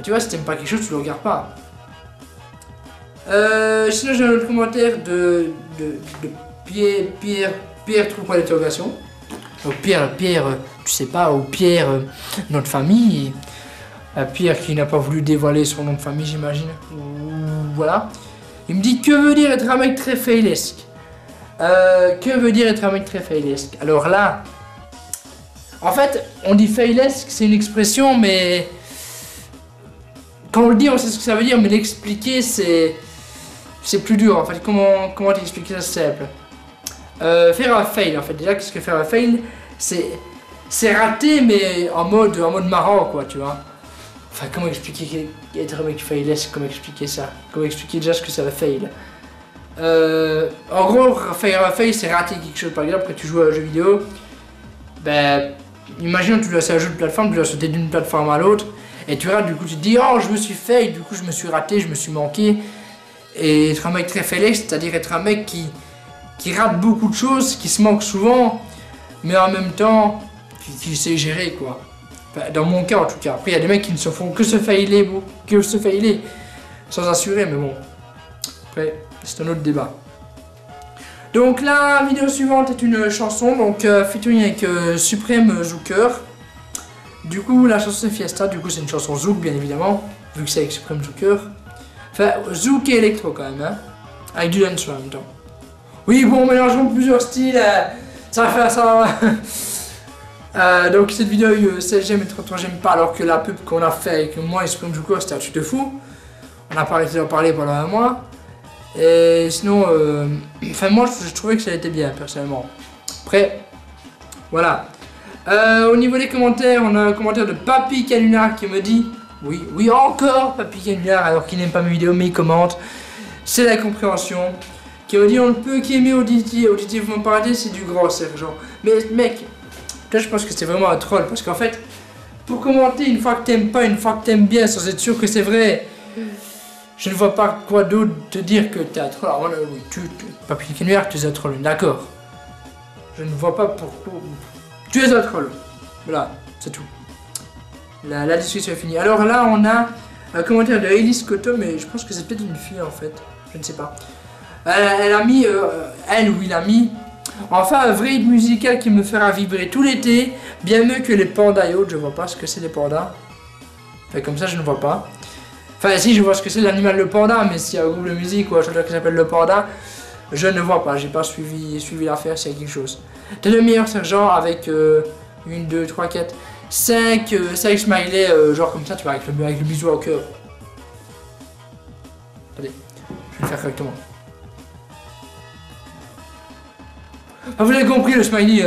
tu vois, si t'aimes pas quelque chose, tu le regardes pas. Sinon, j'ai un autre commentaire de Pierre, trouve point d'interrogation. Donc, Pierre, tu sais pas, ou Pierre, notre famille. Pierre qui n'a pas voulu dévoiler son nom de famille, j'imagine. Voilà. Il me dit: que veut dire être un mec très failesque? Que veut dire être un mec très failesque? Alors là, en fait, on dit failesque, c'est une expression, mais quand on le dit, on sait ce que ça veut dire, mais l'expliquer, c'est plus dur. En fait, comment t'expliquer ça, c'est simple. Faire un fail, en fait. Déjà, qu'est-ce que faire un fail? C'est raté, mais en mode marrant, quoi, tu vois. Enfin, comment expliquer être un mec failesque? Comment expliquer ça? Comment expliquer déjà ce que c'est un fail? En gros, Raphaël c'est raté quelque chose. Par exemple, quand tu joues à un jeu vidéo, ben, imagine tu dois sauter de plateforme, tu dois sauter d'une plateforme à l'autre, et tu rates, du coup tu te dis, oh je me suis fail, du coup je me suis raté, je me suis manqué. Et être un mec très failé, c'est-à-dire être un mec qui rate beaucoup de choses, qui se manque souvent, mais en même temps, qui sait gérer quoi. Enfin, dans mon cas en tout cas. Après il y a des mecs qui ne se font que se failer, sans assurer, mais bon. Après, c'est un autre débat. Donc la vidéo suivante est une chanson, donc featuring avec Supreme Zouker. Du coup la chanson c'est Fiesta, du coup c'est une chanson Zouk bien évidemment, vu que c'est avec Supreme Zouker. Enfin Zouk et électro quand même, hein, avec du dance en même temps. Oui bon, mélangeons plusieurs styles, ça va faire ça. Donc cette vidéo a eu 16 j'aime et 33 j'aime pas, alors que la pub qu'on a fait avec moi et Supreme Zouker c'était un truc de fou. On n'a pas arrêté d'en parler pendant un mois. Et sinon, enfin moi je trouvais que ça était bien personnellement. Après, voilà. Au niveau des commentaires, on a un commentaire de Papy Canular qui me dit, oui encore Papy Canular, alors qu'il n'aime pas mes vidéos mais il commente. C'est la compréhension. Qui me dit on ne peut qu'aimer auditivement parler, c'est du grand sergent. Mais mec, là je pense que c'est vraiment un troll parce qu'en fait, pour commenter une fois que t'aimes pas, une fois que t'aimes bien, sans être sûr que c'est vrai. Je ne vois pas quoi d'autre te dire que t'es un troll. Alors voilà, oui, Papy Canular, tu es un troll, d'accord. Je ne vois pas pourquoi. Tu es un troll. Voilà, c'est tout. La discussion est finie. Alors là, on a un commentaire de Elise Cotto, mais je pense que c'est peut-être une fille en fait. Je ne sais pas. Elle a mis, elle ou il a mis, enfin un vrai hit musical qui me fera vibrer tout l'été, bien mieux que les pandas et autres. Je vois pas ce que c'est les pandas. Enfin, comme ça, je ne vois pas. Enfin si, je vois ce que c'est l'animal le panda, mais s'il y a un groupe de musique ou un chanteur qui s'appelle le panda, je ne vois pas, j'ai pas suivi l'affaire s'il y a quelque chose. T'es le meilleur sergent avec 1, 2, 3, 4, 5 smileys, genre comme ça, tu vois, avec le bisou au cœur. Attendez, je vais le faire correctement. Ah, vous avez compris le smiley,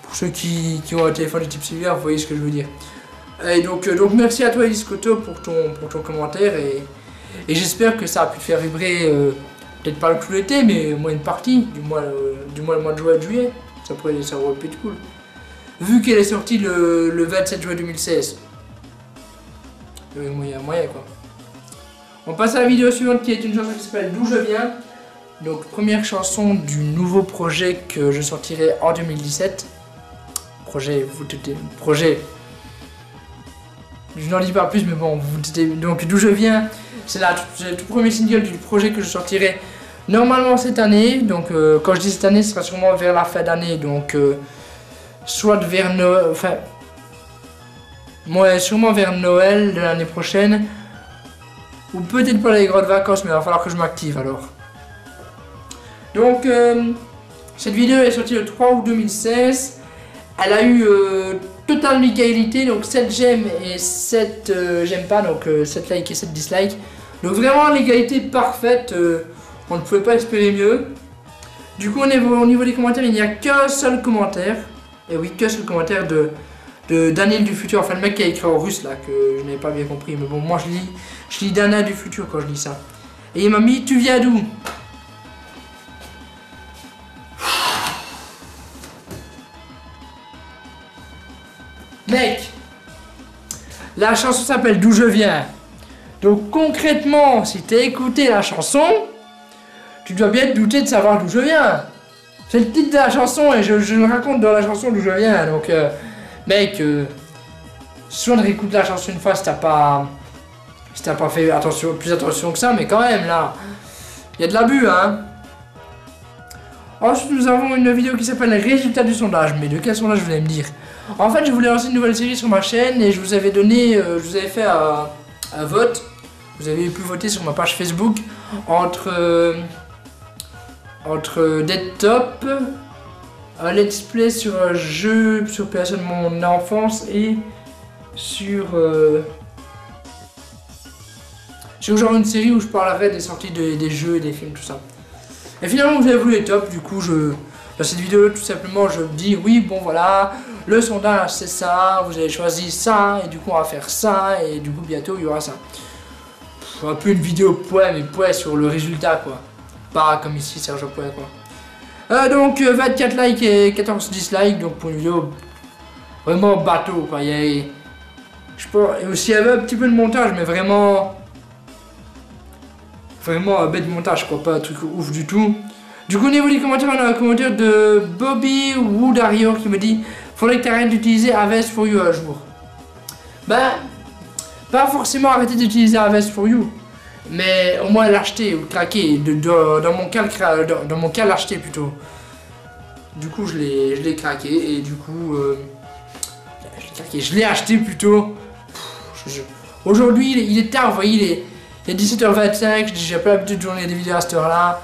pour ceux qui ont un téléphone de type cellulaire, vous voyez ce que je veux dire. Et donc merci à toi Elise Cotto pour ton commentaire et j'espère que ça a pu te faire vibrer, peut-être pas tout l'été, mais au moins une partie, du moins le mois de juin et de juillet, ça aurait pu être cool. Vu qu'elle est sortie le 27 juin 2016. Il y a moyen quoi. On passe à la vidéo suivante qui est une chanson qui s'appelle D'où je viens. Donc première chanson du nouveau projet que je sortirai en 2017. Projet. Je n'en dis pas plus, mais bon, donc D'où je viens, c'est le tout premier single du projet que je sortirai normalement cette année. Donc quand je dis cette année, ce sera sûrement vers la fin d'année, donc soit vers Noël, enfin, ouais, sûrement vers Noël de l'année prochaine, ou peut-être pas les grandes vacances, mais il va falloir que je m'active alors. Donc cette vidéo est sortie le 3 août 2016. Elle a eu totale égalité, donc 7 j'aime et 7 j'aime pas, donc 7 likes et 7 dislikes. Donc vraiment l'égalité parfaite, on ne pouvait pas espérer mieux. Du coup au niveau des commentaires, il n'y a qu'un seul commentaire. Et oui, qu'un seul commentaire de Daniel du futur, enfin le mec qui a écrit en russe là, que je n'avais pas bien compris. Mais bon, moi je lis Dana du futur quand je lis ça. Et il m'a mis, tu viens d'où? Mec, la chanson s'appelle D'où je viens. Donc concrètement, si t'as écouté la chanson, tu dois bien te douter de savoir d'où je viens. C'est le titre de la chanson et je le raconte dans la chanson d'où je viens. Donc mec, soit de réécouter la chanson une fois si t'as pas fait plus attention que ça, mais quand même là, il y a de l'abus hein. Ensuite nous avons une vidéo qui s'appelle les résultats du sondage. Mais de quel sondage vous allez me dire? En fait je voulais lancer une nouvelle série sur ma chaîne et je vous avais donné, je vous avais fait un vote. Vous avez pu voter sur ma page Facebook entre Dead Top, un let's play sur un jeu sur PS de mon enfance et sur genre une série où je parlerai des sorties des jeux et des films, tout ça. Et finalement vous avez voulu les tops, du coup dans cette vidéo tout simplement je dis oui bon voilà, le sondage c'est ça, vous avez choisi ça et du coup on va faire ça et du coup bientôt il y aura ça. Un peu une vidéo poids mais poids sur le résultat quoi. Pas comme ici, Sergio Poet quoi. Donc 24 likes et 14 dislikes, donc pour une vidéo vraiment bateau quoi. Je pense, et aussi il y avait un petit peu de montage, mais vraiment bête de montage quoi, pas un truc ouf du tout. Du coup au niveau des commentaires, on a un commentaire de Bobby Woodario qui me dit faudrait que tu arrêtes d'utiliser Aves for You un jour. Ben, pas forcément arrêter d'utiliser Aves for You, mais au moins l'acheter ou le craquer. Dans mon cas l'acheter plutôt. Du coup je l'ai craqué et du coup je l'ai acheté plutôt. Aujourd'hui il est tard, vous voyez, il est 17h25, j'ai pas l'habitude de tourner des vidéos à cette heure là.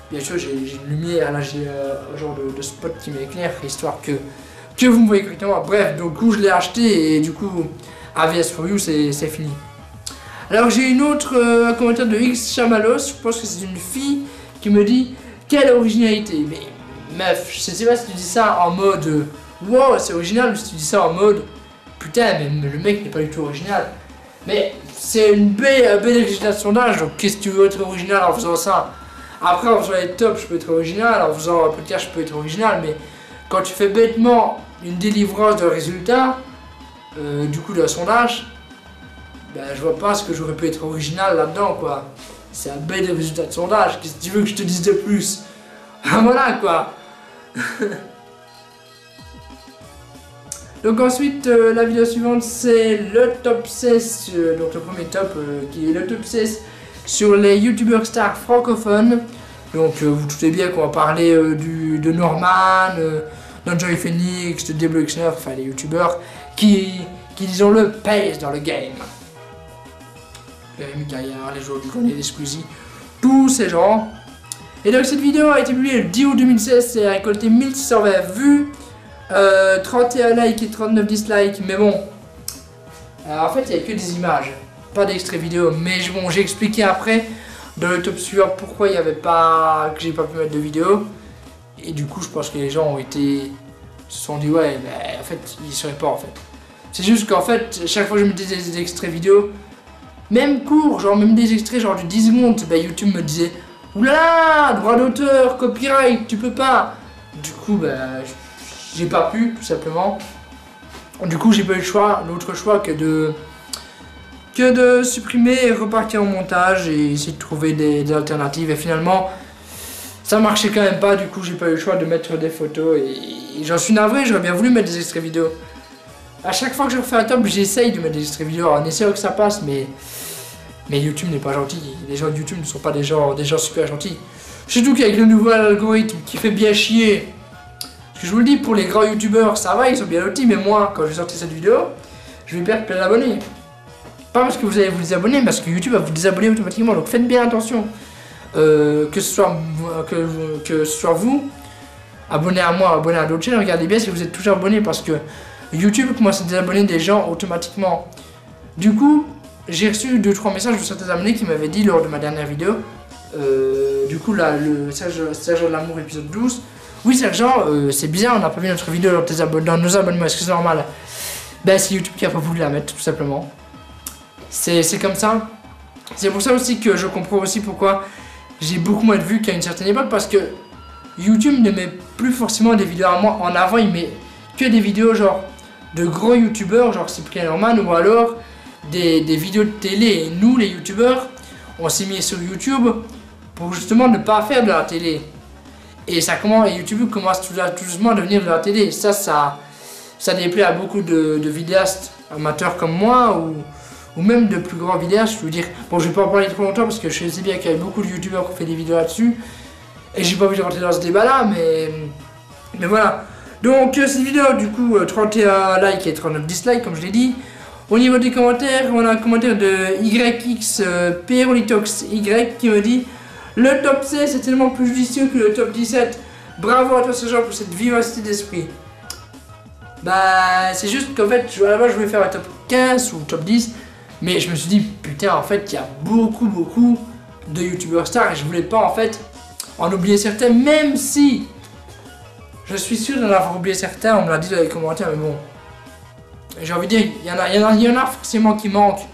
Bien sûr j'ai une lumière, là j'ai un genre de spot qui m'éclaire, histoire que vous me voyez correctement. Bref, du coup je l'ai acheté et du coup AVS for You c'est fini. Alors j'ai une autre un commentaire de X Chamalos, je pense que c'est une fille qui me dit quelle originalité. Mais meuf, je sais pas si tu dis ça en mode wow c'est original ou si tu dis ça en mode putain mais le mec n'est pas du tout original. Mais c'est une belle résultat de sondage, donc qu'est-ce que tu veux être original en faisant ça? Après en faisant les tops je peux être original, en faisant un podcast je peux être original, mais quand tu fais bêtement une délivrance de résultats, du coup d'un sondage, ben je vois pas ce que j'aurais pu être original là-dedans quoi. C'est un bel résultat de sondage, qu'est-ce que tu veux que je te dise de plus? Voilà quoi. Donc ensuite la vidéo suivante c'est le top 16, donc le premier top qui est le top 16 sur les youtubeurs stars francophones. Donc vous vous doutez bien qu'on va parler de Norman, d'Enjoy Phoenix, de Deblo Xner, enfin les youtubeurs qui disons-le pèsent dans le game. Rémi Gaillard, les joueurs du grenier d'Exclusi, tous ces gens. Et donc cette vidéo a été publiée le 10 août 2016 et a récolté 1620 vues, 31 likes et 39 dislikes, mais bon, en fait il n'y a que des images, pas d'extrait vidéo, mais bon j'ai expliqué après dans le top suivant pourquoi il y avait pas, que j'ai pas pu mettre de vidéo, et du coup je pense que les gens se sont dit ouais mais en fait ils ne seraient pas en fait. C'est juste qu'en fait chaque fois que je mettais des extraits vidéo, même court, genre même des extraits genre de 10 secondes, bah, YouTube me disait oulala, droit d'auteur, copyright, tu peux pas. Du coup, bah, j'ai pas pu, tout simplement. Du coup, j'ai pas eu le choix, l'autre choix que de supprimer et repartir au montage et essayer de trouver des alternatives. Et finalement, ça marchait quand même pas. Du coup, j'ai pas eu le choix de mettre des photos et j'en suis navré. J'aurais bien voulu mettre des extraits vidéo. À chaque fois que je refais un top, j'essaye de mettre des extraits vidéo en essayant que ça passe, mais YouTube n'est pas gentil. Les gens de YouTube ne sont pas des gens super gentils. Surtout qu'avec le nouveau algorithme qui fait bien chier. Parce que je vous le dis, pour les grands youtubeurs, ça va, ils sont bien lotis, mais moi, quand je vais sortir cette vidéo, je vais perdre plein d'abonnés. Pas parce que vous allez vous désabonner, mais parce que YouTube va vous désabonner automatiquement. Donc faites bien attention. Que ce soit vous, abonnez à moi, abonnez à d'autres chaînes, regardez bien si vous êtes toujours abonné, parce que YouTube commence à désabonner des gens automatiquement. Du coup, j'ai reçu 2-3 messages de certains abonnés qui m'avaient dit lors de ma dernière vidéo, du coup là, le Sergent de l'amour épisode 12, oui Sergent, c'est bizarre, on n'a pas vu notre vidéo dans nos abonnements, est-ce que c'est normal? Ben c'est YouTube qui a pas voulu la mettre, tout simplement. C'est comme ça. C'est pour ça aussi que je comprends aussi pourquoi j'ai beaucoup moins de vues qu'à une certaine époque, parce que YouTube ne met plus forcément des vidéos à moi en avant, il met que des vidéos genre de gros youtubeurs, genre Cyprien Norman, ou alors des vidéos de télé. Et nous les youtubeurs, on s'est mis sur YouTube pour justement ne pas faire de la télé. Et YouTube commence tout doucement à devenir de la télé. Ça déplaît à beaucoup de vidéastes amateurs comme moi, ou même de plus grands vidéastes, je veux dire. Bon, je vais pas en parler trop longtemps parce que je sais bien qu'il y a beaucoup de youtubeurs qui ont fait des vidéos là-dessus. Et j'ai pas envie de rentrer dans ce débat là, mais voilà. Donc cette vidéo, du coup, 31 likes et 39 dislikes, comme je l'ai dit. Au niveau des commentaires, on a un commentaire de YX Perolitox Y qui me dit le top 16 est tellement plus judicieux que le top 17. Bravo à toi ce genre pour cette vivacité d'esprit. Bah, c'est juste qu'en fait, à la base, je voulais faire un top 15 ou top 10. Mais je me suis dit, putain, en fait, il y a beaucoup de youtubeurs stars et je voulais pas, en fait, en oublier certains, même si je suis sûr d'en avoir oublié certains, on me l'a dit dans les commentaires, mais bon. J'ai envie de dire, il y en a forcément qui manquent.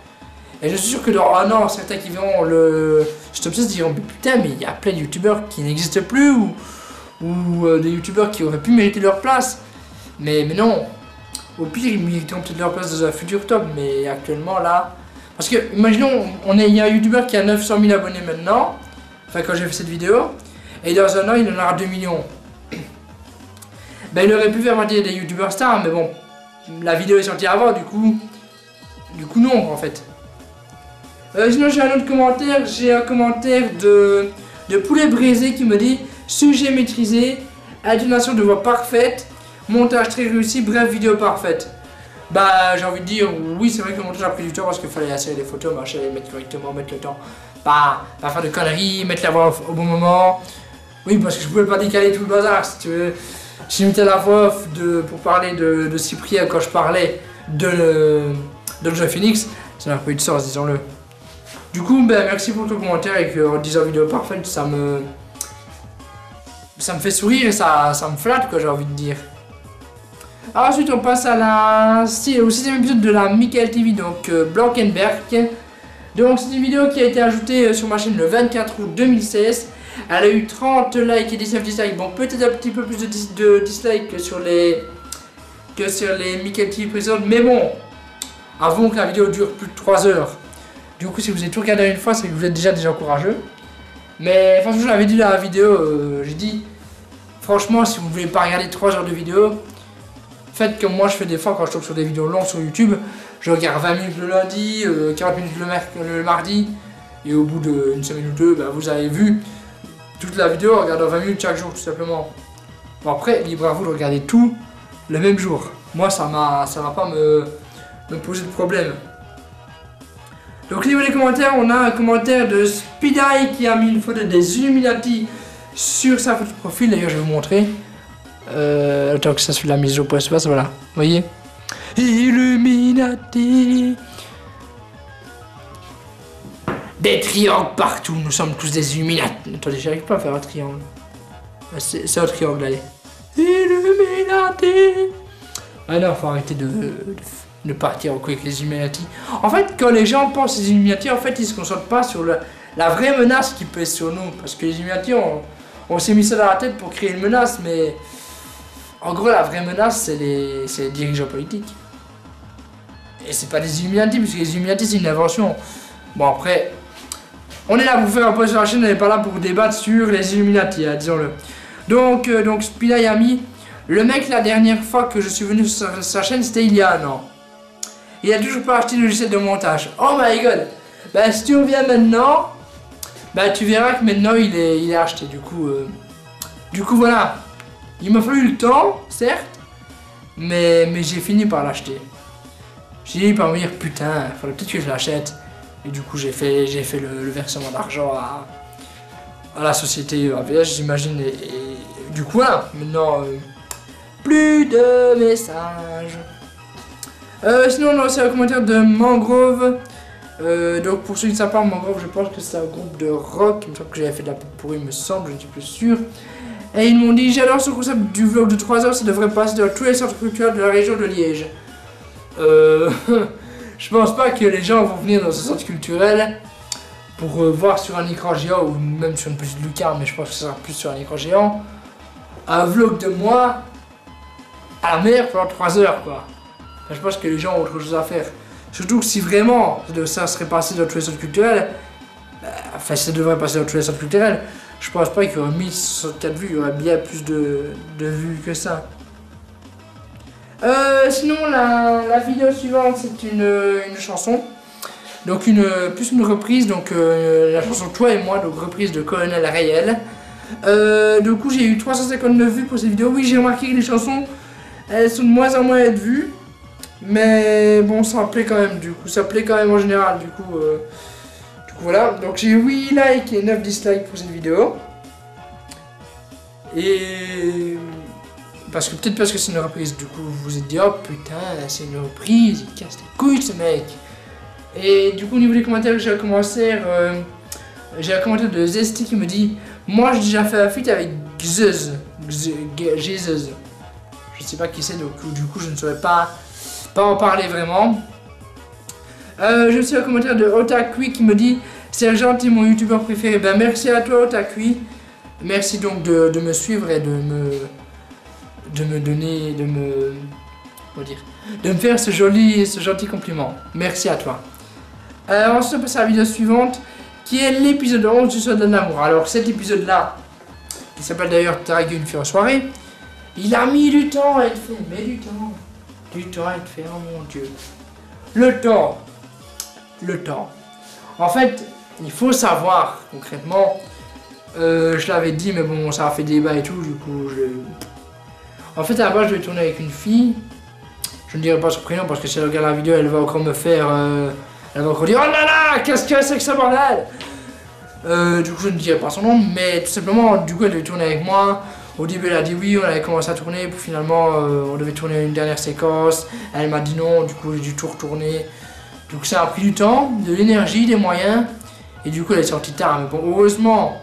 Et je suis sûr que dans un an, certains qui verront le Stop 16 diront putain, mais il y a plein de youtubeurs qui n'existent plus ou des youtubeurs qui auraient pu mériter leur place. Mais non. Au pire, ils mériteront peut-être leur place dans un futur top, mais actuellement là. Parce que, imaginons, il y a un youtubeur qui a 900 000 abonnés maintenant, enfin quand j'ai fait cette vidéo, et dans un an, il en aura 2 millions. Ben, il aurait pu faire partie des youtubeurs stars, mais bon, la vidéo est sortie avant, du coup non, en fait. Sinon, j'ai un autre commentaire, j'ai un commentaire de Poulet Brisé qui me dit sujet maîtrisé, intonation de voix parfaite, montage très réussi, bref, vidéo parfaite. Bah, j'ai envie de dire, oui, c'est vrai que le montage a pris du temps parce qu'il fallait insérer les photos, machin, les mettre correctement, mettre le temps. Pas faire de conneries, mettre la voix au bon moment. Oui, parce que je pouvais pas décaler tout le bazar, si tu veux. J'ai mis la voix off pour parler de Cyprien quand je parlais de Joe Phoenix. Ça n'a pas eu de sens, disons-le. Du coup, ben, merci pour ton commentaire et que en disant vidéo parfaite, ça me fait sourire et ça me flatte, quoi, j'ai envie de dire. Alors ensuite on passe au 6e épisode de la Michael TV, donc Blankenberg. Donc c'est une vidéo qui a été ajoutée sur ma chaîne le 24 août 2016. Elle a eu 30 likes et 19 dislikes, bon peut-être un petit peu plus de dislikes que sur les Michael TV précédentes, mais bon, avouons que la vidéo dure plus de 3 heures. Du coup si vous avez tout regardé une fois, c'est que vous êtes déjà courageux. Mais franchement je l'avais dit dans la vidéo, j'ai dit, franchement si vous ne voulez pas regarder 3 heures de vidéo, faites comme moi je fais des fois quand je tombe sur des vidéos longues sur YouTube, je regarde 20 minutes le lundi, 40 minutes le mardi, et au bout d'une semaine ou deux, bah, vous avez vu toute la vidéo en regardant 20 minutes chaque jour tout simplement. Bon après, libre à vous de regarder tout le même jour. Moi ça va pas me poser de problème. Donc au niveau des commentaires, on a un commentaire de Speedy qui a mis une photo des Illuminati sur sa photo de profil, d'ailleurs je vais vous montrer. Attends que ça se fait la mise au point, voilà, vous voyez. Illuminati. Des triangles partout, nous sommes tous des Illuminati. Attendez, j'arrive pas à faire un triangle. C'est un triangle, allez. Illuminati. Ah non, faut arrêter de partir en couille avec les Illuminati. En fait, quand les gens pensent aux Illuminati, en fait, ils se concentrent pas sur la vraie menace qui pèse sur nous. Parce que les Illuminati, on s'est mis ça dans la tête pour créer une menace, mais en gros, la vraie menace, c'est les dirigeants politiques. Et c'est pas des Illuminati, parce que les Illuminati, c'est une invention. Bon, après, on est là pour faire un post sur la chaîne, on n'est pas là pour débattre sur les Illuminati, hein, disons-le. Donc Speedy a mis, le mec, la dernière fois que je suis venu sur sa chaîne, c'était il y a un an. Il a toujours pas acheté le logiciel de montage. Oh my god! Bah, si tu reviens maintenant, bah, tu verras que maintenant, il est acheté, du coup, voilà. Il m'a fallu le temps, certes, mais j'ai fini par l'acheter. J'ai fini par me dire, putain, il faudrait peut-être que je l'achète. Et du coup, j'ai fait le versement d'argent à la société AVS, j'imagine. Et du coup, voilà, maintenant, plus de messages. Sinon, on a aussi un commentaire de Mangrove. Donc, pour ceux qui ne savent pas, Mangrove, je pense que c'est un groupe de rock. Il me semble que j'avais fait de la pub pour eux, il me semble, je ne suis plus sûr. Et ils m'ont dit, j'adore ce concept du vlog de 3 heures, ça devrait passer dans tous les centres culturels de la région de Liège. Je pense pas que les gens vont venir dans ce centre culturel pour voir sur un écran géant ou même sur une petite lucarne, mais je pense que ça sera plus sur un écran géant. Un vlog de moi à la mer pendant 3 heures, quoi. Enfin, je pense que les gens ont autre chose à faire. Surtout que si vraiment ça serait passé dans tous les centres culturels, enfin ça devrait passer dans tous les centres culturels, je pense pas qu'il y aurait 1064 vues, il y aurait bien plus de vues que ça. Sinon la vidéo suivante c'est une chanson, donc plus une reprise, donc la chanson Toi et moi, donc reprise de Colonel Rayel. Du coup j'ai eu 359 vues pour cette vidéo. Oui, j'ai remarqué que les chansons elles sont de moins en moins à être vues, mais bon ça plaît quand même, du coup ça plaît quand même en général, du coup voilà. Donc j'ai 8 likes et 9 dislikes pour cette vidéo. Et peut-être parce que c'est une reprise, du coup vous vous êtes dit oh putain c'est une reprise, il casse les couilles ce mec. Et du coup au niveau des commentaires j'ai un commentaire de Zesty qui me dit moi j'ai déjà fait un feat avec Gzeuz. Je sais pas qui c'est, donc du coup je ne saurais pas en parler vraiment. J'ai aussi un commentaire de Otakui qui me dit c'est gentil, mon youtubeur préféré. Ben merci à toi Otakui. Merci donc de me suivre et de me donner, de me faire ce gentil compliment. Merci à toi. Ensuite on passe à la vidéo suivante qui est l'épisode 11 du Soldat de l'amour. Alors cet épisode là, qui s'appelle d'ailleurs Draguer une fille en soirée, il a mis du temps à être fait, mais du temps à être fait, oh mon dieu. Le temps. En fait, il faut savoir concrètement, je l'avais dit mais bon ça a fait débat et tout, du coup en fait à la base je vais tourner avec une fille, je ne dirai pas son prénom parce que si elle regarde la vidéo elle va encore me faire, elle va encore dire oh là là qu'est-ce que c'est que ça bordel. Du coup je ne dirai pas son nom, mais tout simplement du coup elle devait tourner avec moi. Au début elle a dit oui, on avait commencé à tourner, puis finalement on devait tourner une dernière séquence, elle m'a dit non, du coup j'ai dû tout retourner. Donc ça a pris du temps, de l'énergie, des moyens, et du coup elle est sortie tard. Mais bon, heureusement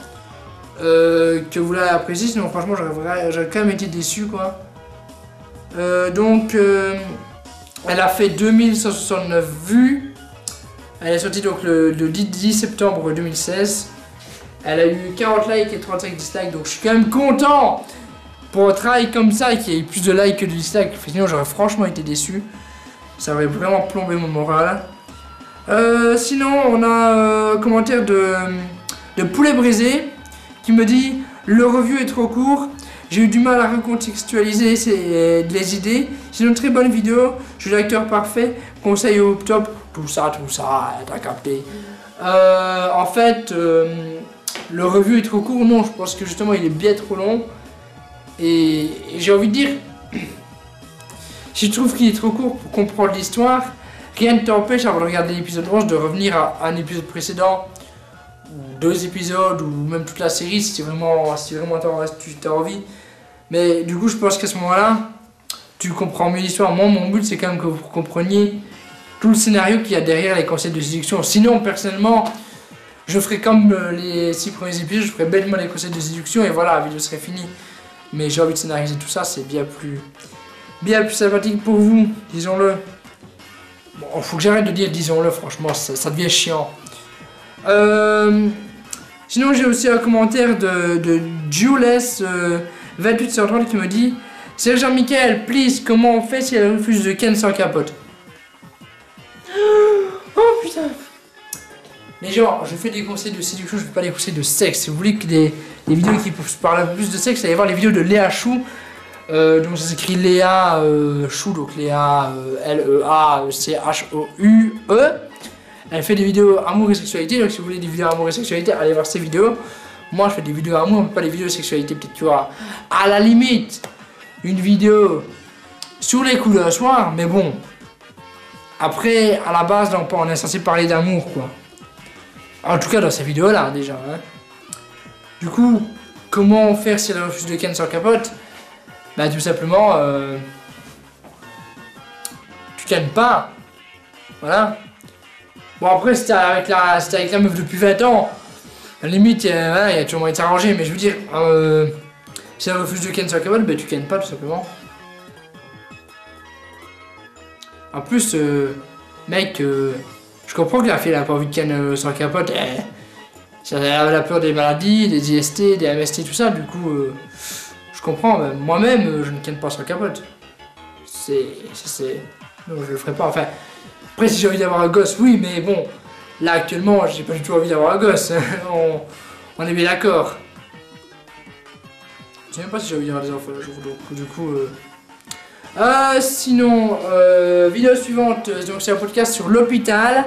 que vous l'avez apprécié, sinon franchement j'aurais quand même été déçu quoi. Elle a fait 2169 vues. Elle est sortie donc le 10 septembre 2016. Elle a eu 40 likes et 35 dislikes, donc je suis quand même content pour un travail comme ça et qu'il y ait eu plus de likes que de dislikes. Sinon j'aurais franchement été déçu. Ça aurait vraiment plombé mon moral. Sinon on a un commentaire de Poulet Brisé qui me dit le review est trop court, j'ai eu du mal à recontextualiser les idées, c'est une très bonne vidéo, je suis l'acteur parfait, conseil au top, tout ça, t'as capté. En fait, le review est trop court, non, je pense que justement il est bien trop long, et j'ai envie de dire, si je trouve qu'il est trop court pour comprendre l'histoire, rien ne t'empêche avant de regarder l'épisode 11 de revenir à un épisode précédent, ou 2 épisodes, ou même toute la série si vraiment tu as envie. Mais du coup je pense qu'à ce moment-là, tu comprends mieux l'histoire. Moi mon but c'est quand même que vous compreniez tout le scénario qu'il y a derrière les conseils de séduction. Sinon personnellement, je ferai comme les 6 premiers épisodes, je ferai bêtement les conseils de séduction et voilà, la vidéo serait finie. Mais j'ai envie de scénariser tout ça, c'est bien plus sympathique pour vous, disons-le. Bon, faut que j'arrête de dire disons-le, franchement, ça devient chiant. Sinon, j'ai aussi un commentaire de Jules2830 qui me dit c'est Jean-Michel, please, comment on fait si elle refuse de ken sans capote? Oh putain! Les gens, je fais des conseils de séduction, je fais pas des conseils de sexe. Si vous voulez que des vidéos qui parlent un peu plus de sexe, allez voir les vidéos de Léa Chou. Donc ça s'écrit Léa Chou, donc Léa Leachou-E. Elle fait des vidéos amour et sexualité, donc si vous voulez des vidéos amour et sexualité, allez voir ces vidéos. Moi je fais des vidéos amour, mais pas des vidéos de sexualité, peut-être tu vois. À la limite, une vidéo sur les coups d'un soir, mais bon. Après, à la base, on est censé parler d'amour, quoi. En tout cas dans ces vidéos là déjà. Hein. Du coup, comment faire si elle refuse de ken sans capote? Bah tout simplement, tu kennes pas. Voilà. Bon après c'était avec la meuf depuis 20 ans. À la limite, il y a toujours moyen de s'arranger, mais je veux dire, si elle refuse de ken sans capote, bah tu kennes pas tout simplement. En plus, mec, je comprends que la fille elle a pas envie de ken sans capote. Elle a la peur des maladies, des IST, des MST, tout ça, du coup, je comprends. Moi-même, je ne ken pas sans capote. Non, je le ferai pas. Enfin, après, si j'ai envie d'avoir un gosse, oui, mais bon, là actuellement, j'ai pas du tout envie d'avoir un gosse. on est bien d'accord. Je sais même pas si j'ai envie d'avoir des enfants un jour, donc du coup. Sinon, vidéo suivante, donc c'est un podcast sur l'hôpital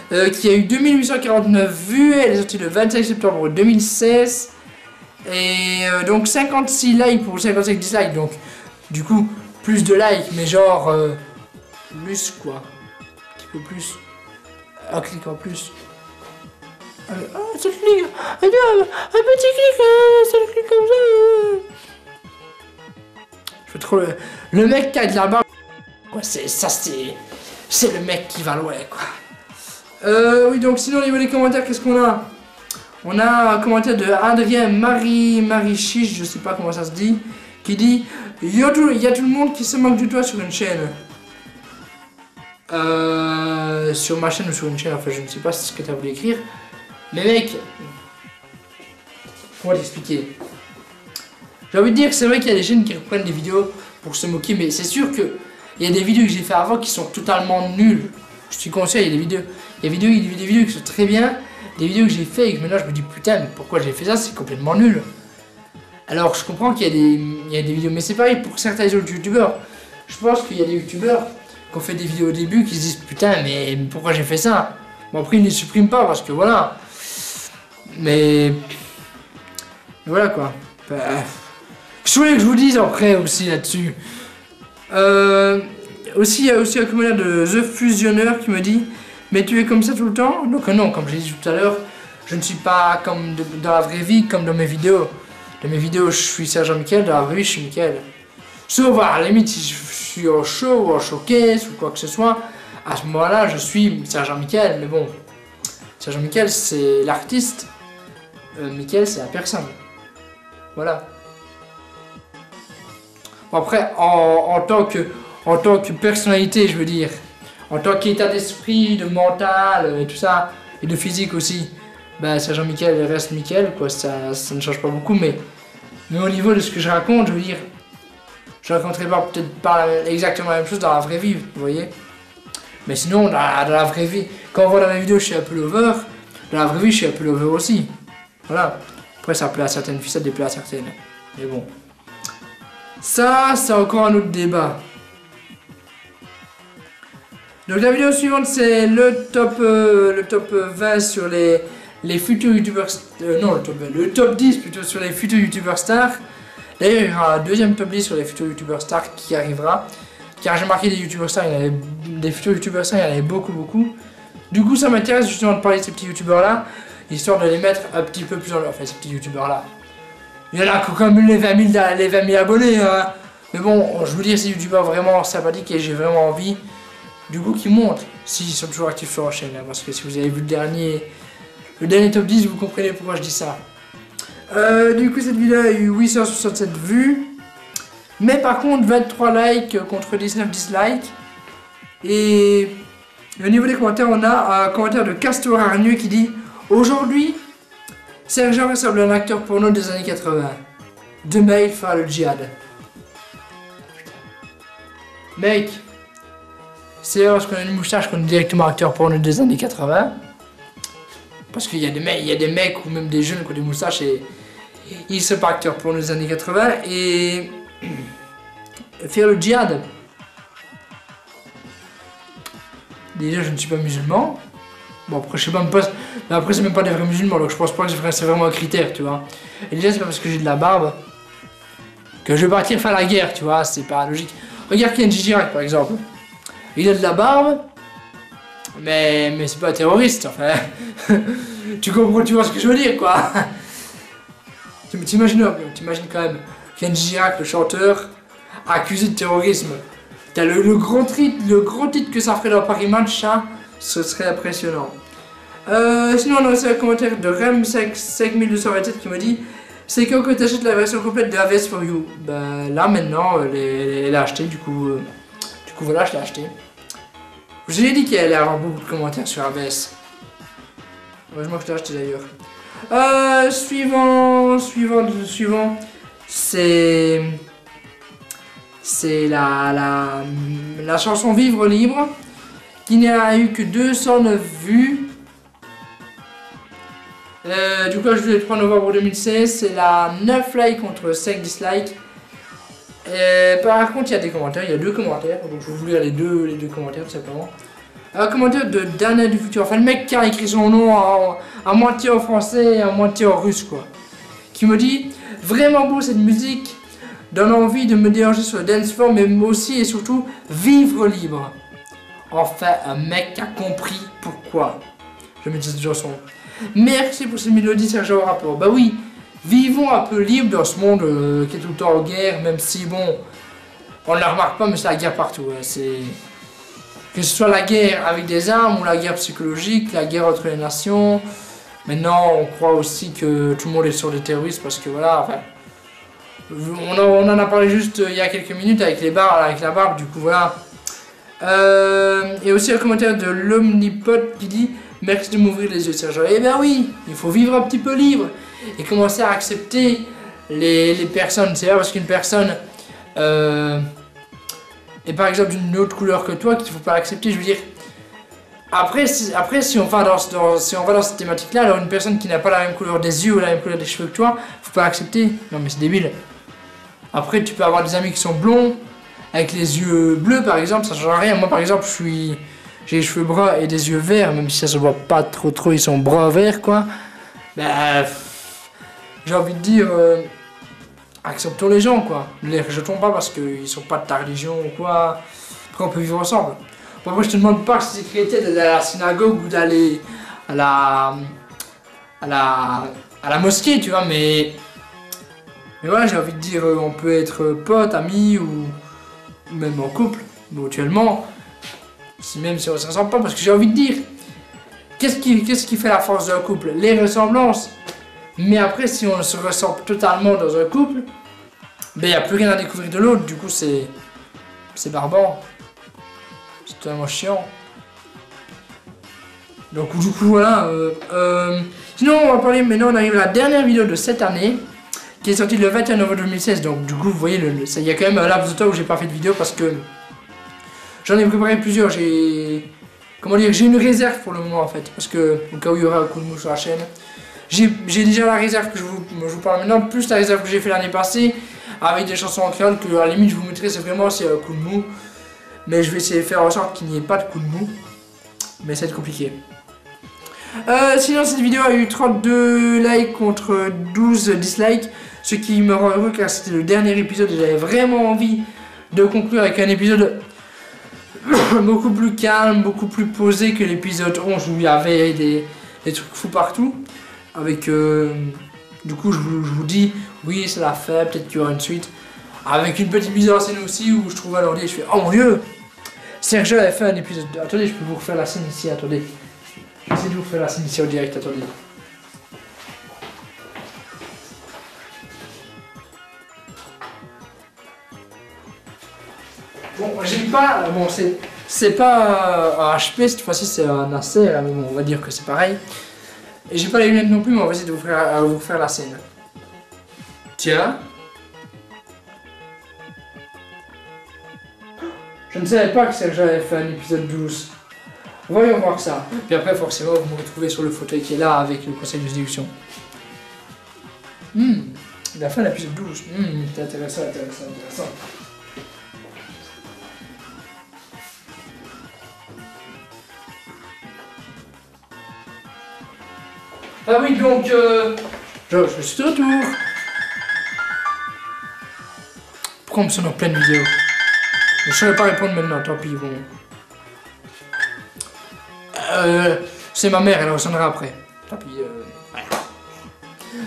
qui a eu 2849 vues, elle est sortie le 25 septembre 2016 et donc 56 likes pour 55 dislikes, donc du coup plus de likes mais genre plus quoi, un petit peu plus, un clic en plus. Ça clique, un petit clic, ça clique comme ça. Je fais trop le mec qui a de la barbe. Ouais, c'est le mec qui va loin quoi. Oui donc sinon au niveau des commentaires qu'est-ce qu'on a? On a un commentaire de Adrien Marie Chiche, je sais pas comment ça se dit, qui dit il y a tout le monde qui se moque de toi sur une chaîne. sur ma chaîne ou sur une chaîne, enfin je ne sais pas ce que tu as voulu écrire. Mais mec, comment t'expliquer? J'ai envie de dire que c'est vrai qu'il y a des chaînes qui reprennent des vidéos pour se moquer, mais c'est sûr que il y a des vidéos que j'ai fait avant qui sont totalement nulles. Je te conseille, il y a des vidéos qui sont très bien, des vidéos que j'ai fait et que maintenant je me dis putain, mais pourquoi j'ai fait ça, c'est complètement nul. Alors je comprends qu'il y a des vidéos, mais c'est pareil pour certains autres youtubeurs. Je pense qu'il y a des youtubeurs qui ont fait des vidéos au début qui se disent putain, mais pourquoi j'ai fait ça? Bon, après ils ne les suppriment pas parce que voilà. Mais voilà quoi. Qu'est-ce que je vous dise après aussi là-dessus? Aussi, il y a aussi un commentaire de The Fusionneur qui me dit mais tu es comme ça tout le temps? Donc non, comme j'ai dit tout à l'heure, je ne suis pas comme dans la vraie vie comme dans mes vidéos. Dans mes vidéos, je suis Sergent Michael, dans la vraie vie, je suis Michael. Sauf à la limite, si je suis en show ou en showcase ou quoi que ce soit, à ce moment-là, je suis Sergent Michael. Mais bon, Sergent Michael, c'est l'artiste. Michael, c'est la personne. Voilà. Bon, après, en tant que personnalité, je veux dire, en tant qu'état d'esprit, de mental et tout ça, et de physique aussi, bah Sergent Michael reste Michael, quoi, ça ne change pas beaucoup, mais au niveau de ce que je raconte, je veux dire, je raconterai peut-être pas exactement la même chose dans la vraie vie, vous voyez. Mais sinon, dans la vraie vie, quand on voit dans la vidéo, je suis un peu lover, dans la vraie vie, je suis un peu lover aussi. Voilà. Après, ça plaît à certaines filles, ça déplaît à certaines. Mais bon. Ça, c'est encore un autre débat. Donc la vidéo suivante, c'est le top 20 sur les futurs youtubeurs... non, le top 10 plutôt sur les futurs youtubeurs stars. D'ailleurs, il y aura un deuxième top 10 sur les futurs youtubeurs stars qui arrivera. Car j'ai marqué des youtubeurs stars, des futurs youtubeurs stars, il y en avait beaucoup. Du coup, ça m'intéresse justement de parler de ces petits youtubeurs là, histoire de les mettre un petit peu plus en... Enfin, ces petits youtubeurs là. Il y en a qui ont quand même les 20 000 abonnés, hein. Mais bon, je vous dis, ces youtubeurs vraiment sympathiques et j'ai vraiment envie du coup qu'ils montent, s'ils sont toujours actifs sur la chaîne, hein, parce que si vous avez vu le dernier top 10, vous comprenez pourquoi je dis ça. Du coup, cette vidéo a eu 867 vues, mais par contre 23 likes contre 19 dislikes. Et au niveau des commentaires, on a un commentaire de Castor Hargneux qui dit aujourd'hui, Sergent ressemble à un acteur porno des années 80. Demain, il fera le djihad. Mec, c'est parce qu'on a une moustache qu'on est directement acteur porno des années 80. Parce qu'il y a des mecs ou même des jeunes qui ont des moustaches et ils sont pas acteurs porno des années 80 et faire le djihad. Déjà, je ne suis pas musulman. Bon, après, je sais pas, mais après, c'est même pas des vrais musulmans, donc je pense pas que c'est vraiment un critère, tu vois. Et déjà, c'est pas parce que j'ai de la barbe que je vais partir faire la guerre, tu vois, c'est pas logique. Regarde Kenji Girac, par exemple. Il a de la barbe, mais c'est pas un terroriste, enfin. Tu comprends, tu vois ce que je veux dire, quoi. T'imagines quand même Kenji Girac, le chanteur, accusé de terrorisme. T'as le gros titre que ça ferait dans Paris Match, ça, ce serait impressionnant. Sinon, on a aussi un commentaire de Rem5227 qui me dit c'est quand que t'achètes la version complète de AVS for You. Bah là maintenant, elle a acheté, du coup voilà, je l'ai acheté. Je l'ai dit qu'il allait avoir beaucoup de commentaires sur AVS. Heureusement que je l'ai acheté d'ailleurs. Suivant, c'est la chanson Vivre Libre, qui n'a eu que 209 vues. Du coup, je le 3 novembre 2016, c'est la 9 likes contre 5 dislikes. Par contre, il y a des commentaires, il y a 2 commentaires, donc je vais vous lire les deux commentaires tout simplement. Un commentaire de Dana du futur, enfin le mec qui a écrit son nom à moitié en français et à moitié en russe, quoi. Qui me dit vraiment beau cette musique, donne envie de me déranger sur le dance floor, mais aussi et surtout vivre libre. Enfin, un mec qui a compris pourquoi je mets cette chanson. Merci pour cette mélodie, Sergent Rapport. Bah oui, vivons un peu libre dans ce monde qui est tout le temps en guerre, même si bon, on ne la remarque pas, mais c'est la guerre partout. Hein. C'est que ce soit la guerre avec des armes ou la guerre psychologique, la guerre entre les nations. Maintenant, on croit aussi que tout le monde est sur des terroristes parce que voilà, enfin, on en a parlé juste il y a quelques minutes avec la barbe, du coup voilà. Et aussi un commentaire de l'Omnipod qui dit merci de m'ouvrir les yeux, Sergent. Eh bien oui, il faut vivre un petit peu libre et commencer à accepter les personnes. C'est pas parce qu'une personne est par exemple d'une autre couleur que toi qu'il ne faut pas l'accepter. Je veux dire, après si on va dans cette thématique-là, alors une personne qui n'a pas la même couleur des yeux ou la même couleur des cheveux que toi, faut pas l'accepter. Non mais c'est débile. Après tu peux avoir des amis qui sont blonds, avec les yeux bleus par exemple, ça change rien. Moi par exemple j'ai les cheveux bruns et des yeux verts, même si ça se voit pas trop, ils sont bruns verts quoi. Ben, j'ai envie de dire, acceptons les gens quoi. Ne les rejetons pas parce qu'ils sont pas de ta religion ou quoi. Après on peut vivre ensemble. Bon, moi je te demande pas si c'est chrétien d'aller à la synagogue ou d'aller à la mosquée, tu vois, mais voilà, j'ai envie de dire, on peut être potes, amis ou même en couple, mutuellement, même si on ne se ressemble pas, parce que j'ai envie de dire, qu'est-ce qui fait la force d'un couple? Les ressemblances. Mais après, si on se ressemble totalement dans un couple, ben il n'y a plus rien à découvrir de l'autre, du coup c'est barbant. C'est tellement chiant. Donc du coup voilà. Sinon on va parler maintenant, on arrive à la dernière vidéo de cette année, qui est sortie le 21 novembre 2016. Donc du coup vous voyez, il y a quand même un laps de temps où j'ai pas fait de vidéo parce que j'en ai préparé plusieurs. J'ai une réserve pour le moment en fait, parce que au cas où il y aura un coup de mou sur la chaîne. J'ai déjà la réserve que je vous parle maintenant, plus la réserve que j'ai fait l'année passée, avec des chansons en créole que à la limite je vous mettrai, c'est vraiment si un coup de mou. Mais je vais essayer de faire en sorte qu'il n'y ait pas de coup de mou. Mais ça va être compliqué. Sinon cette vidéo a eu 32 likes contre 12 dislikes. Ce qui me rend heureux car c'était le dernier épisode et j'avais vraiment envie de conclure avec un épisode beaucoup plus calme, beaucoup plus posé que l'épisode 11 où il y avait des trucs fous partout. Avec du coup je vous dis, oui c'est la fin, peut-être qu'il y aura une suite. Avec une petite mise en scène aussi où je trouve à l'ordi et je fais oh mon dieu, Serge avait fait un épisode. Attendez, je peux vous refaire la scène ici, attendez. Je vais essayer de vous refaire la scène ici en direct, attendez. Bon, j'ai pas. Bon, c'est pas un HP, cette fois-ci c'est un Acer, mais bon, on va dire que c'est pareil. Et j'ai pas les lunettes non plus, mais on va essayer de vous faire la scène. Tiens. Je ne savais pas que Serge avait fait un épisode 12. Voyons voir ça. Puis après, forcément, vous me retrouvez sur le fauteuil qui est là avec le conseil de séduction. Il a fait l'épisode 12. C'est intéressant. Ah oui, donc, je suis de retour. Pourquoi on me sonne en pleine vidéo? Je ne saurais pas répondre maintenant, tant pis, bon. C'est ma mère, elle ressonnera après. Tant pis, ouais.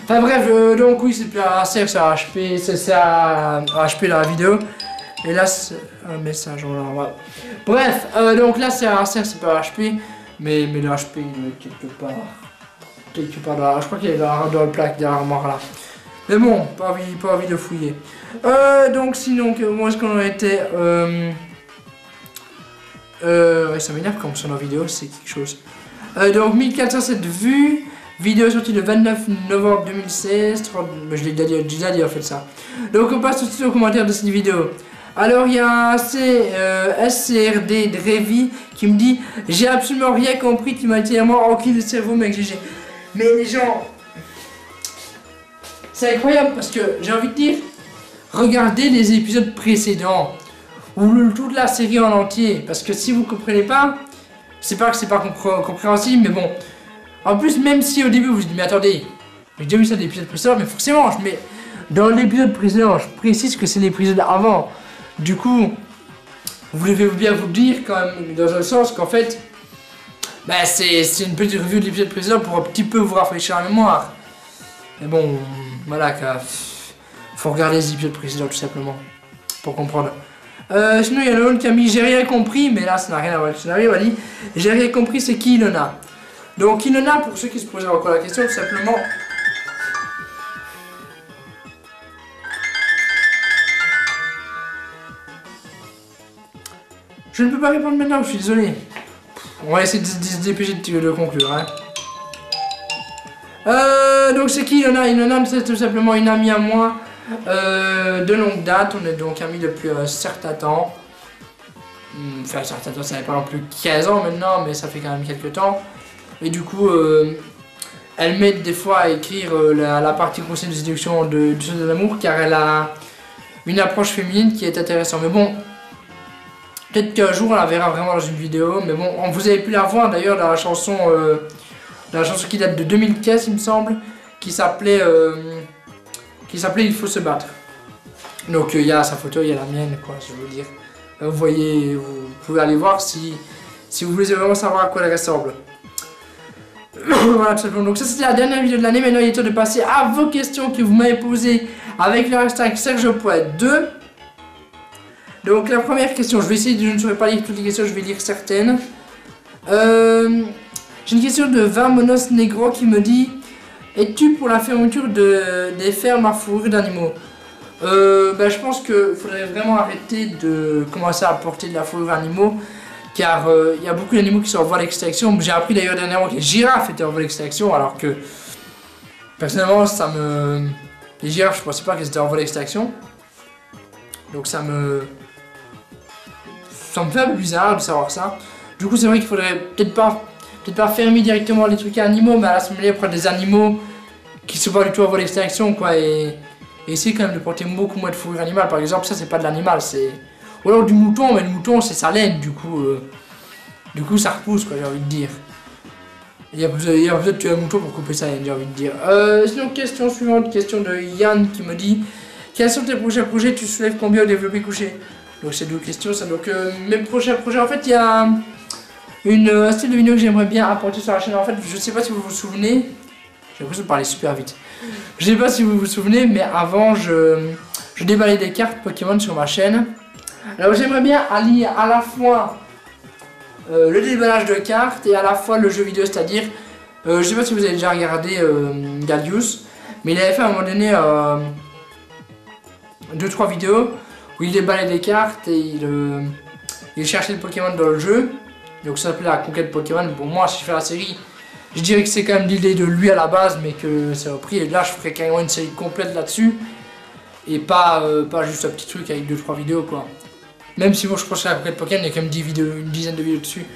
Enfin bref, donc oui, c'est plus à Acer, c'est à HP, c'est à HP dans la vidéo. Et là, c'est un message, voilà. Bref, donc là, c'est à Acer, c'est pas à HP. Mais le HP, il est quelque part. Là, je crois qu'il est dans le plaque, derrière l'armoire là. Mais bon, pas envie de fouiller. Donc sinon, où est-ce qu'on en était ouais, ça m'énerve quand on sonne en vidéo, c'est quelque chose. Donc 1407 vues, vidéo sortie le 29 novembre 2016, je l'ai déjà dit en fait ça. Donc on passe tout de suite aux commentaires de cette vidéo. Alors il y a SCRD Drevi qui me dit « J'ai absolument rien compris, tu m'as entièrement enquillé le cerveau mec GG ». Mais les gens, c'est incroyable parce que j'ai envie de dire, regardez les épisodes précédents ou toute la série en entier, parce que si vous comprenez pas, c'est pas que c'est pas compréhensible, mais bon. En plus, même si au début vous vous dites mais attendez, j'ai déjà vu ça dans l'épisode précédent, mais forcément, dans l'épisode précédent, je précise que c'est l'épisode avant. Du coup, vous devez bien vous dire quand même dans un sens qu'en fait, bah c'est une petite review de l'épisode précédent pour un petit peu vous rafraîchir la mémoire. Mais bon, voilà, faut regarder les épisodes précédents tout simplement pour comprendre. Sinon il y en a l'autre qui a mis j'ai rien compris, mais là ça n'a rien à voir avec le scénario, elle dit j'ai rien compris, c'est qui Ilona. Donc Ilona, pour ceux qui se posaient encore la question, tout simplement. Je Je ne peux pas répondre maintenant, je suis désolé. On va essayer de se dépêcher de conclure. Hein. Donc c'est qui Ilona? C'est tout simplement une amie à moi de longue date. On est donc amis depuis un certain temps. Enfin un certain temps, ça n'est pas non plus 15 ans maintenant, mais ça fait quand même quelques temps. Et du coup, elle m'aide des fois à écrire la partie conseil de séduction du Sens de l'amour, car elle a une approche féminine qui est intéressante. Mais bon, peut-être qu'un jour on la verra vraiment dans une vidéo. Mais bon, vous avez pu la voir d'ailleurs dans la chanson qui date de 2015 il me semble, qui s'appelait Il faut se battre. Donc il y a sa photo, il y a la mienne, quoi, je veux dire. Vous voyez, vous pouvez aller voir si vous voulez vraiment savoir à quoi elle ressemble. Voilà, tout simplement. Donc ça c'était la dernière vidéo de l'année. Maintenant il est temps de passer à vos questions que vous m'avez posées avec le hashtag Serge.2. Donc la première question, je vais essayer je ne saurais pas lire toutes les questions, je vais lire certaines. J'ai une question de Vamonos Negro qui me dit: es-tu pour la fermeture des fermes à fourrure d'animaux? Je pense qu'il faudrait vraiment arrêter de commencer à porter de la fourrure d'animaux, car il y a beaucoup d'animaux qui sont en voie d'extinction. J'ai appris d'ailleurs dernièrement que les girafes étaient en voie d'extinction, alors que personnellement les girafes, je pensais pas qu'elles étaient en voie d'extinction. Donc ça me fait un peu bizarre de savoir ça. Du coup c'est vrai qu'il faudrait peut-être pas fermer directement les trucs à animaux, mais à l'assembler prendre des animaux qui sont pas du tout en voie d'extinction, quoi, et essayer quand même de porter beaucoup moins de fourrure animale. Par exemple, ça c'est pas de l'animal, c'est... Ou alors du mouton, mais le mouton c'est sa laine, du coup ça repousse, quoi, j'ai envie de dire. Il y a besoin de tuer un mouton pour couper sa laine, j'ai envie de dire. Sinon, question suivante, question de Yann qui me dit: quels sont tes prochains projets, tu soulèves combien au développé couché? Donc c'est deux questions ça. Donc mes prochains projets, en fait il y a un style de vidéo que j'aimerais bien apporter sur la chaîne. En fait, je sais pas si vous vous souvenez, j'ai l'impression de parler super vite. Je sais pas si vous vous souvenez, mais avant je déballais des cartes Pokémon sur ma chaîne. Alors j'aimerais bien allier à la fois le déballage de cartes et à la fois le jeu vidéo, c'est-à-dire, je sais pas si vous avez déjà regardé Gallius, mais il avait fait à un moment donné 2-3 vidéos où il déballait des cartes et il cherchait le Pokémon dans le jeu. Donc ça s'appelait la conquête Pokémon. Bon, moi si je fais la série, je dirais que c'est quand même l'idée de lui à la base, mais que c'est repris. Et là je ferais carrément une série complète là-dessus. Et pas juste un petit truc avec 2-3 vidéos, quoi. Même si moi je pense que la conquête Pokémon, il y a quand même 10 vidéos, une dizaine de vidéos dessus.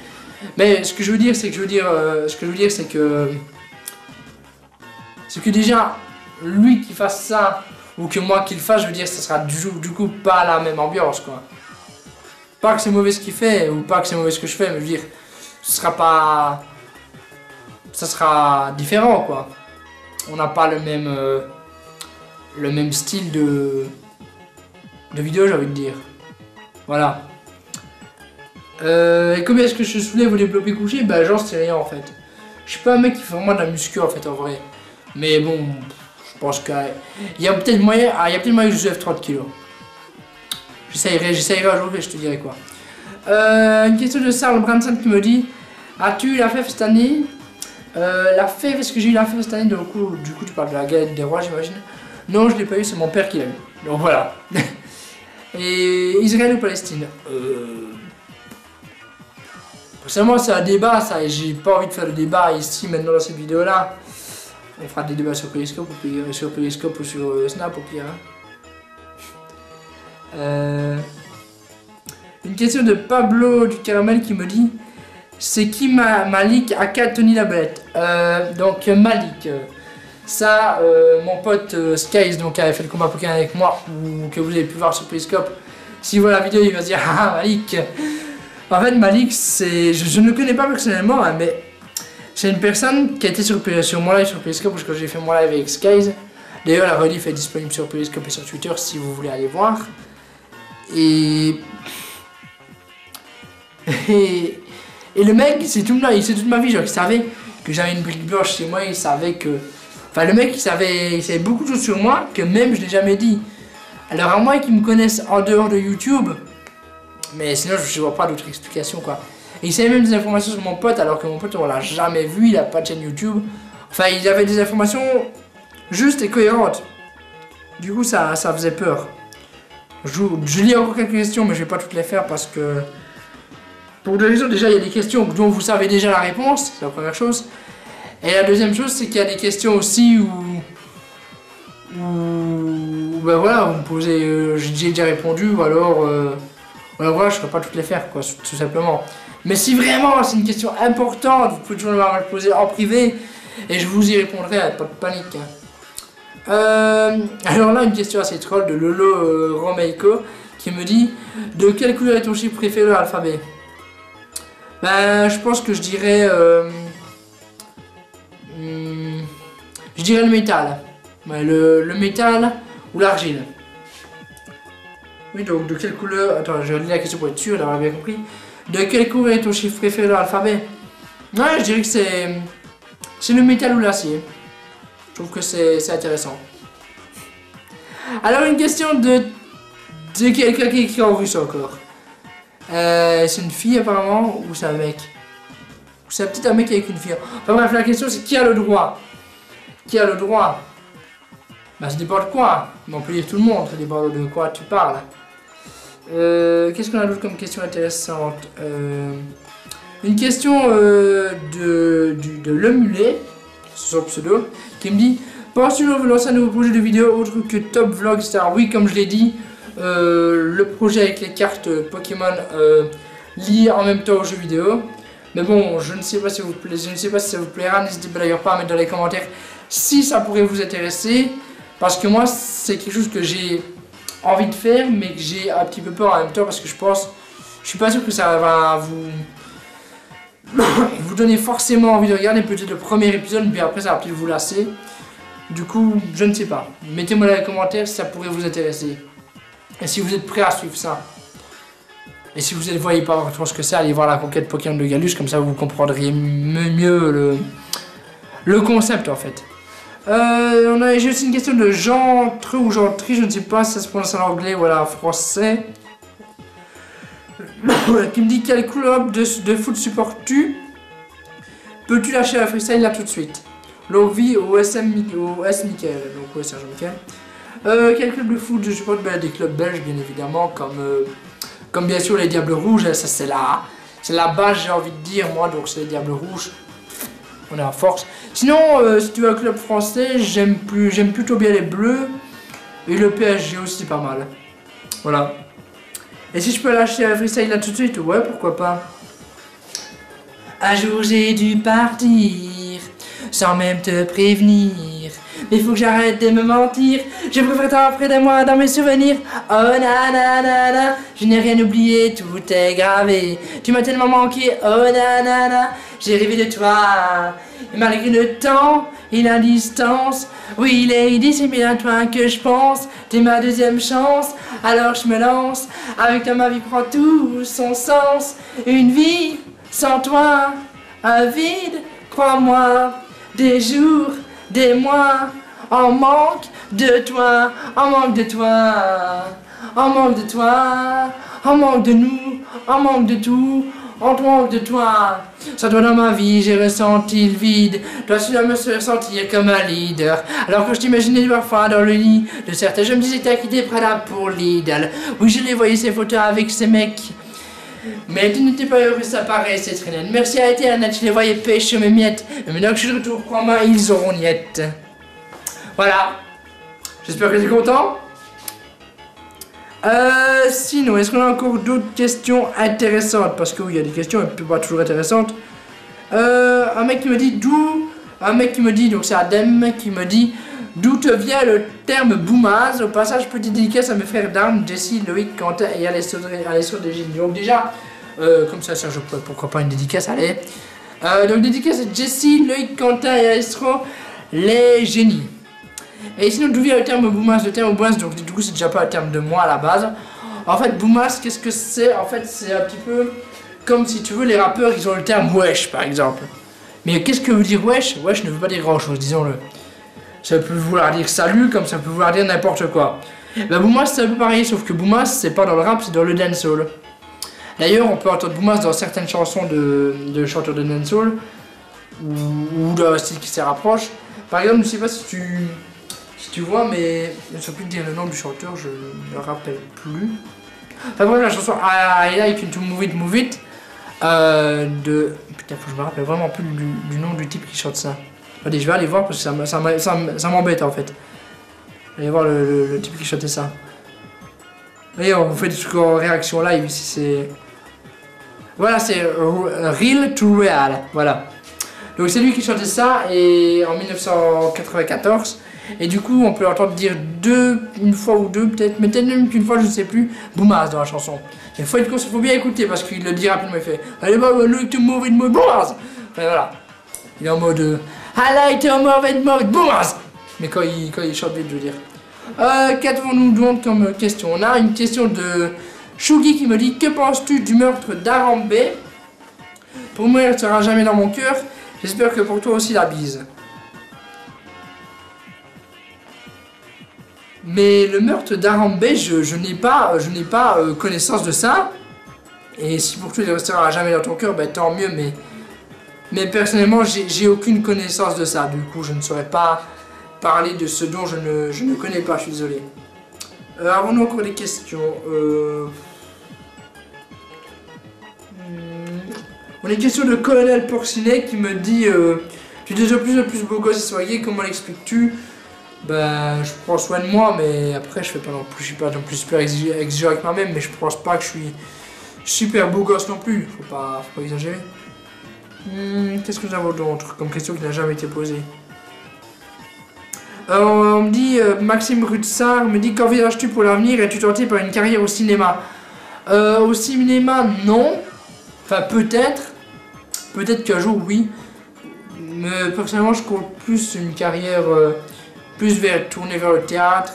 Mais ce que je veux dire, c'est que déjà, lui qui fasse ça, ou que moi qui le fasse, je veux dire, ça sera du coup pas la même ambiance, quoi. Pas que c'est mauvais ce qu'il fait, ou pas que c'est mauvais ce que je fais, mais je veux dire, ça sera différent, quoi. On n'a pas le même style de vidéo, j'ai envie de dire. Voilà. Et combien est-ce que je soulève au développé couché? Bah j'en sais rien en fait. Je suis pas un mec qui fait vraiment de la muscu en fait en vrai. Mais bon, je pense qu'il y a peut-être moyen, que je soulève 30 kg. J'essayerai un jour et je te dirai quoi. Une question de Sarl Branson qui me dit: as-tu eu la fève cette année? La fève, est-ce que j'ai eu la fève cette année? Du coup tu parles de la galette des rois, j'imagine. Non, je l'ai pas eu, c'est mon père qui l'a eu. Donc voilà. Et Israël ou Palestine? Personnellement c'est un débat ça, et j'ai pas envie de faire le débat ici maintenant dans cette vidéo là. On fera des débats sur Periscope ou sur Snap au pire. Hein. Une question de Pablo du Caramel qui me dit: c'est qui Malik aka Tony la Belette? Donc Malik, ça mon pote Skies donc avait fait le combat Pokémon avec moi, ou que vous avez pu voir sur Periscope. S'il voit la vidéo il va se dire: ah Malik. En fait Malik c'est, je ne le connais pas personnellement hein, mais c'est une personne qui a été sur mon live sur Periscope, parce que j'ai fait mon live avec Skies. D'ailleurs la relief est disponible sur Periscope et sur Twitter si vous voulez aller voir. Et le mec, c'est toute ma vie, genre il savait que j'avais une brique blanche chez moi, il savait que... Enfin le mec il savait beaucoup de choses sur moi que même je l'ai jamais dit. Alors à moins qu'ils me connaissent en dehors de YouTube, mais sinon je vois pas d'autre explication quoi. Et il savait même des informations sur mon pote alors que mon pote on l'a jamais vu, il a pas de chaîne YouTube. Enfin il avait des informations justes et cohérentes. Du coup ça faisait peur. Je lis encore quelques questions mais je vais pas toutes les faire parce que Pour deux raisons, déjà il y a des questions dont vous savez déjà la réponse, c'est la première chose. Et la deuxième chose, c'est qu'il y a des questions aussi où ben voilà, vous me posez, j'ai déjà répondu, ou alors, voilà, je ne peux pas toutes les faire, quoi, tout simplement. Mais si vraiment c'est une question importante, vous pouvez toujours me la poser en privé, et je vous y répondrai, pas de panique. Alors là, une question assez troll de Lolo Romeiko, qui me dit, de quelle couleur est ton chiffre préféré à l'alphabet? Ben, je pense que je dirais le métal. Ouais, le métal ou l'argile. Oui, donc de quelle couleur... Attends, je lis la question pour être sûr d'avoir bien compris. De quelle couleur est ton chiffre préféré dans l'alphabet? Ouais, je dirais que c'est le métal ou l'acier. Je trouve que c'est intéressant. Alors, une question de quelqu'un qui écrit en russe encore. C'est une fille apparemment, ou c'est un mec? Ou c'est peut-être un mec avec une fille. Enfin bref, la question c'est qui a le droit? Qui a le droit? Bah ça dépend de quoi. On peut dire tout le monde, ça dépend de quoi tu parles. Qu'est-ce qu'on a d'autre comme question intéressante? Une question de Le Mulet, son pseudo, qui me dit: penses-tu lancer un nouveau projet de vidéo autre que Top Vlog Star? Oui, comme je l'ai dit, le projet avec les cartes Pokémon liées en même temps aux jeux vidéo. Mais bon, je ne sais pas si ça vous plaira. N'hésitez d'ailleurs pas à mettre dans les commentaires si ça pourrait vous intéresser. Parce que moi, c'est quelque chose que j'ai envie de faire, mais que j'ai un petit peu peur en même temps. Parce que je suis pas sûr que ça va vous donner forcément envie de regarder peut-être le premier épisode, puis après ça va peut-être vous lasser. Du coup, je ne sais pas. Mettez-moi dans les commentaires si ça pourrait vous intéresser. Et si vous êtes prêt à suivre ça. Et si vous ne voyez pas trop ce que c'est, allez voir la conquête Pokémon de Galus, comme ça vous comprendriez mieux le concept en fait. J'ai aussi une question de Jean-Tre ou Jean-Tri, je ne sais pas si ça se prononce en anglais ou en français. Qui me dit: quel club de foot supportes-tu? Peux-tu lâcher la freestyle là tout de suite? L'OVI au S Michael, donc ouais, Sergent Michael. Quel club de foot je supporte? Ben, des clubs belges bien évidemment, comme bien sûr les Diables Rouges, ça c'est la base, j'ai envie de dire moi, donc c'est les Diables Rouges. On est en force. Sinon, si tu veux un club français, j'aime plutôt bien les Bleus. Et le PSG aussi, pas mal. Voilà. Et si je peux lâcher un freestyle là tout de suite, ouais, pourquoi pas. Un jour j'ai dû partir, sans même te prévenir. Mais faut que j'arrête de me mentir. Je préfère t'avoir près de moi dans mes souvenirs. Oh nanana, je n'ai rien oublié, tout est gravé. Tu m'as tellement manqué, oh nanana, j'ai rêvé de toi. Et malgré le temps et la distance, oui lady, c'est bien à toi que je pense. T'es ma deuxième chance, alors je me lance. Avec toi ma vie prend tout son sens. Une vie sans toi, un vide, crois-moi. Des jours, des mois, en manque de toi, en manque de toi, en manque de toi, en manque de nous, en manque de tout, en manque de toi. Sans toi dans ma vie, j'ai ressenti le vide. Toi, tu dois me sentir comme un leader. Alors que je t'imaginais parfois dans le lit de certains, je me disais t'as quitté Prada pour l'idole. Oui, je les voyais ces photos avec ces mecs. Mais tu n'étais pas heureux, ça paraît, c'est très net. Merci à Internet, je les voyais pêcher mes miettes. Mais maintenant que je suis de retour, crois-moi, ils auront niette. Voilà. J'espère que tu es content. Sinon, est-ce qu'on a encore d'autres questions intéressantes? Parce que oui, il y a des questions, et pas toujours intéressantes. Un mec qui me dit d'où... Un mec qui me dit, donc c'est Adem, qui me dit... D'où te vient le terme boumaz? Au passage, petite dédicace à mes frères d'armes, Jesse, Loïc, Quentin et Alessio de Génie. Donc déjà, comme ça, Serge, pourquoi pas une dédicace, allez. Donc dédicace à Jesse, Loïc, Quentin et Alessio, les génies. Et sinon, d'où vient le terme boumaz? Le terme boumaz, donc du coup, c'est déjà pas un terme de moi à la base. En fait, boumaz, qu'est-ce que c'est? En fait, c'est un petit peu comme si tu veux, les rappeurs, ils ont le terme wesh, par exemple. Mais qu'est-ce que veut dire wesh? Wesh ne veut pas dire grand-chose, disons-le. Ça peut vouloir dire salut, comme ça peut vouloir dire n'importe quoi. Ben Boumas c'est un peu pareil, sauf que Boumas c'est pas dans le rap, c'est dans le dancehall. D'ailleurs, on peut entendre Boumas dans certaines chansons de chanteurs de dancehall, ou d'un style qui s'y rapproche. Par exemple, je sais pas si tu vois, mais je ne sais plus te dire le nom du chanteur, je ne me rappelle plus. Enfin bref, la chanson I like you to move it, Putain, faut que je me rappelle vraiment plus du nom du type qui chante ça. Allez, je vais aller voir parce que ça m'embête en fait. Allez voir le type qui chantait ça. Et on fait des trucs en réaction live ici, c'est... Voilà, c'est Real to Real, voilà. Donc c'est lui qui chantait ça et en 1994. Et du coup, on peut l'entendre dire une fois ou deux peut-être, mais peut-être même qu'une fois, je ne sais plus, Boomaz dans la chanson. Il faut bien écouter parce qu'il le dit rapidement, il fait allez, look to move it, move Boomaz. Enfin voilà. Il est en mode I like to move it, Boomaz. Mais quand il chante vite, je veux dire. Qu'avons-nous donc comme question? On a une question de Shugi qui me dit que penses-tu du meurtre d'Harambe? Pour moi, elle sera jamais dans mon cœur. J'espère que pour toi aussi la bise. Mais le meurtre d'Harambe, je n'ai pas connaissance de ça. Et si pour toi il restera jamais dans ton cœur, ben tant mieux. Mais personnellement, j'ai aucune connaissance de ça. Du coup, je ne saurais pas parler de ce dont je ne connais pas. Je suis désolé. Avons-nous encore des questions? On a une question de Colonel Porcinet qui me dit tu es de plus en plus beau gosse et soigné, comment l'expliques-tu? Ben, je prends soin de moi, mais après, je suis pas non plus super exigeant avec moi-même, mais je pense pas que je suis super beau gosse non plus, faut pas exagérer. Qu'est-ce que nous avons d'autre comme question qui n'a jamais été posée? On me dit, Maxime Rutsar me dit qu'envisages-tu pour l'avenir? Es-tu tenté par une carrière au cinéma? Au cinéma, non. Enfin, peut-être qu'un jour, oui. Mais personnellement, je compte plus une carrière plus tournée vers le théâtre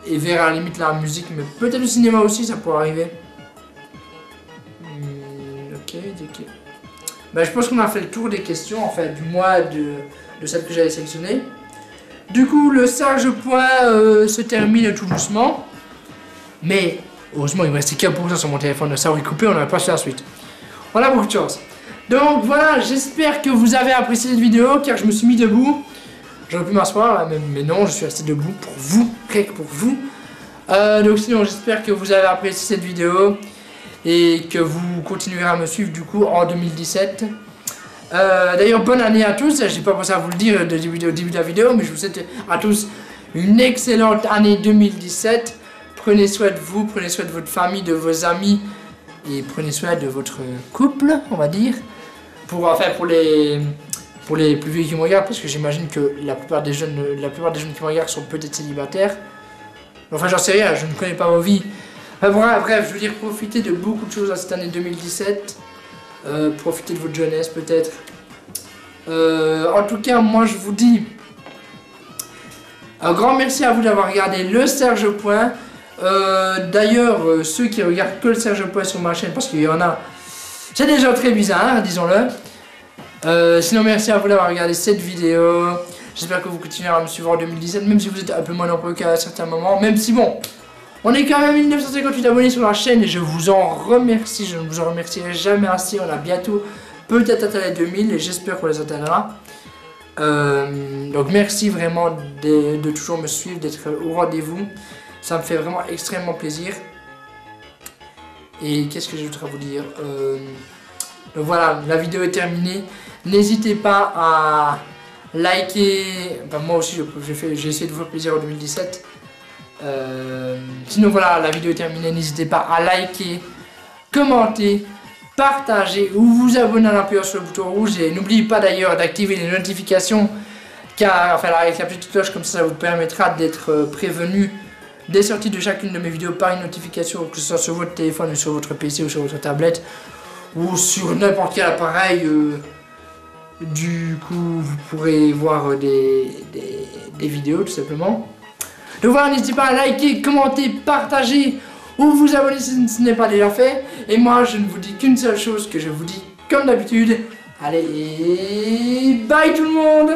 et vers à la limite la musique, mais peut-être le cinéma aussi, ça pourrait arriver. Ok. Ben, je pense qu'on a fait le tour des questions, en fait, du mois de celles que j'avais sélectionnées. Du coup, le sage point se termine tout doucement. Mais, heureusement, il me restait 15% sur mon téléphone, ça aurait coupé, on n'aurait pas su la suite. On a beaucoup de chance. Donc voilà, j'espère que vous avez apprécié cette vidéo, car je me suis mis debout. J'aurais pu m'asseoir, mais non, je suis resté debout pour vous, rien que pour vous. Donc sinon, j'espère que vous avez apprécié cette vidéo et que vous continuerez à me suivre du coup en 2017. D'ailleurs, bonne année à tous. J'ai pas pensé à vous le dire au début de la vidéo, mais je vous souhaite à tous une excellente année 2017. Prenez soin de vous, prenez soin de votre famille, de vos amis et prenez soin de votre couple, on va dire. Pour les plus vieux qui me regardent, parce que j'imagine que la plupart des jeunes qui me regardent sont peut-être célibataires. Enfin, j'en sais rien, je ne connais pas vos vies. Enfin, bref, je veux dire, profitez de beaucoup de choses à cette année 2017. Profitez de votre jeunesse, peut-être. En tout cas, moi, je vous dis un grand merci à vous d'avoir regardé le Serge Point. D'ailleurs, ceux qui regardent que le Serge Point sur ma chaîne, parce qu'il y en a, c'est des gens très bizarres, disons-le. Sinon, merci à vous d'avoir regardé cette vidéo. J'espère que vous continuerez à me suivre en 2017, même si vous êtes un peu moins nombreux qu'à certains moments. Même si, bon, on est quand même 1958 abonnés sur la chaîne et je vous en remercie. Je ne vous en remercierai jamais assez. On a bientôt peut-être atteint les 2000 et j'espère qu'on les atteindra. Donc, merci vraiment de toujours me suivre, d'être au rendez-vous. Ça me fait vraiment extrêmement plaisir. Et qu'est-ce que j'ajouterais à vous dire? Donc voilà, la vidéo est terminée. N'hésitez pas à liker. Enfin, moi aussi, j'ai essayé de vous faire plaisir en 2017. Sinon voilà, la vidéo est terminée. N'hésitez pas à liker, commenter, partager ou vous abonner en appuyant sur le bouton rouge. Et n'oubliez pas d'ailleurs d'activer les notifications, car enfin, avec la petite cloche, comme ça vous permettra d'être prévenu des sorties de chacune de mes vidéos par une notification, que ce soit sur votre téléphone ou sur votre PC ou sur votre tablette ou sur n'importe quel appareil. Du coup, vous pourrez voir des vidéos tout simplement. Donc voilà, n'hésitez pas à liker, commenter, partager ou vous abonner si ce n'est pas déjà fait. Et moi, je ne vous dis qu'une seule chose que je vous dis comme d'habitude. Allez, bye tout le monde!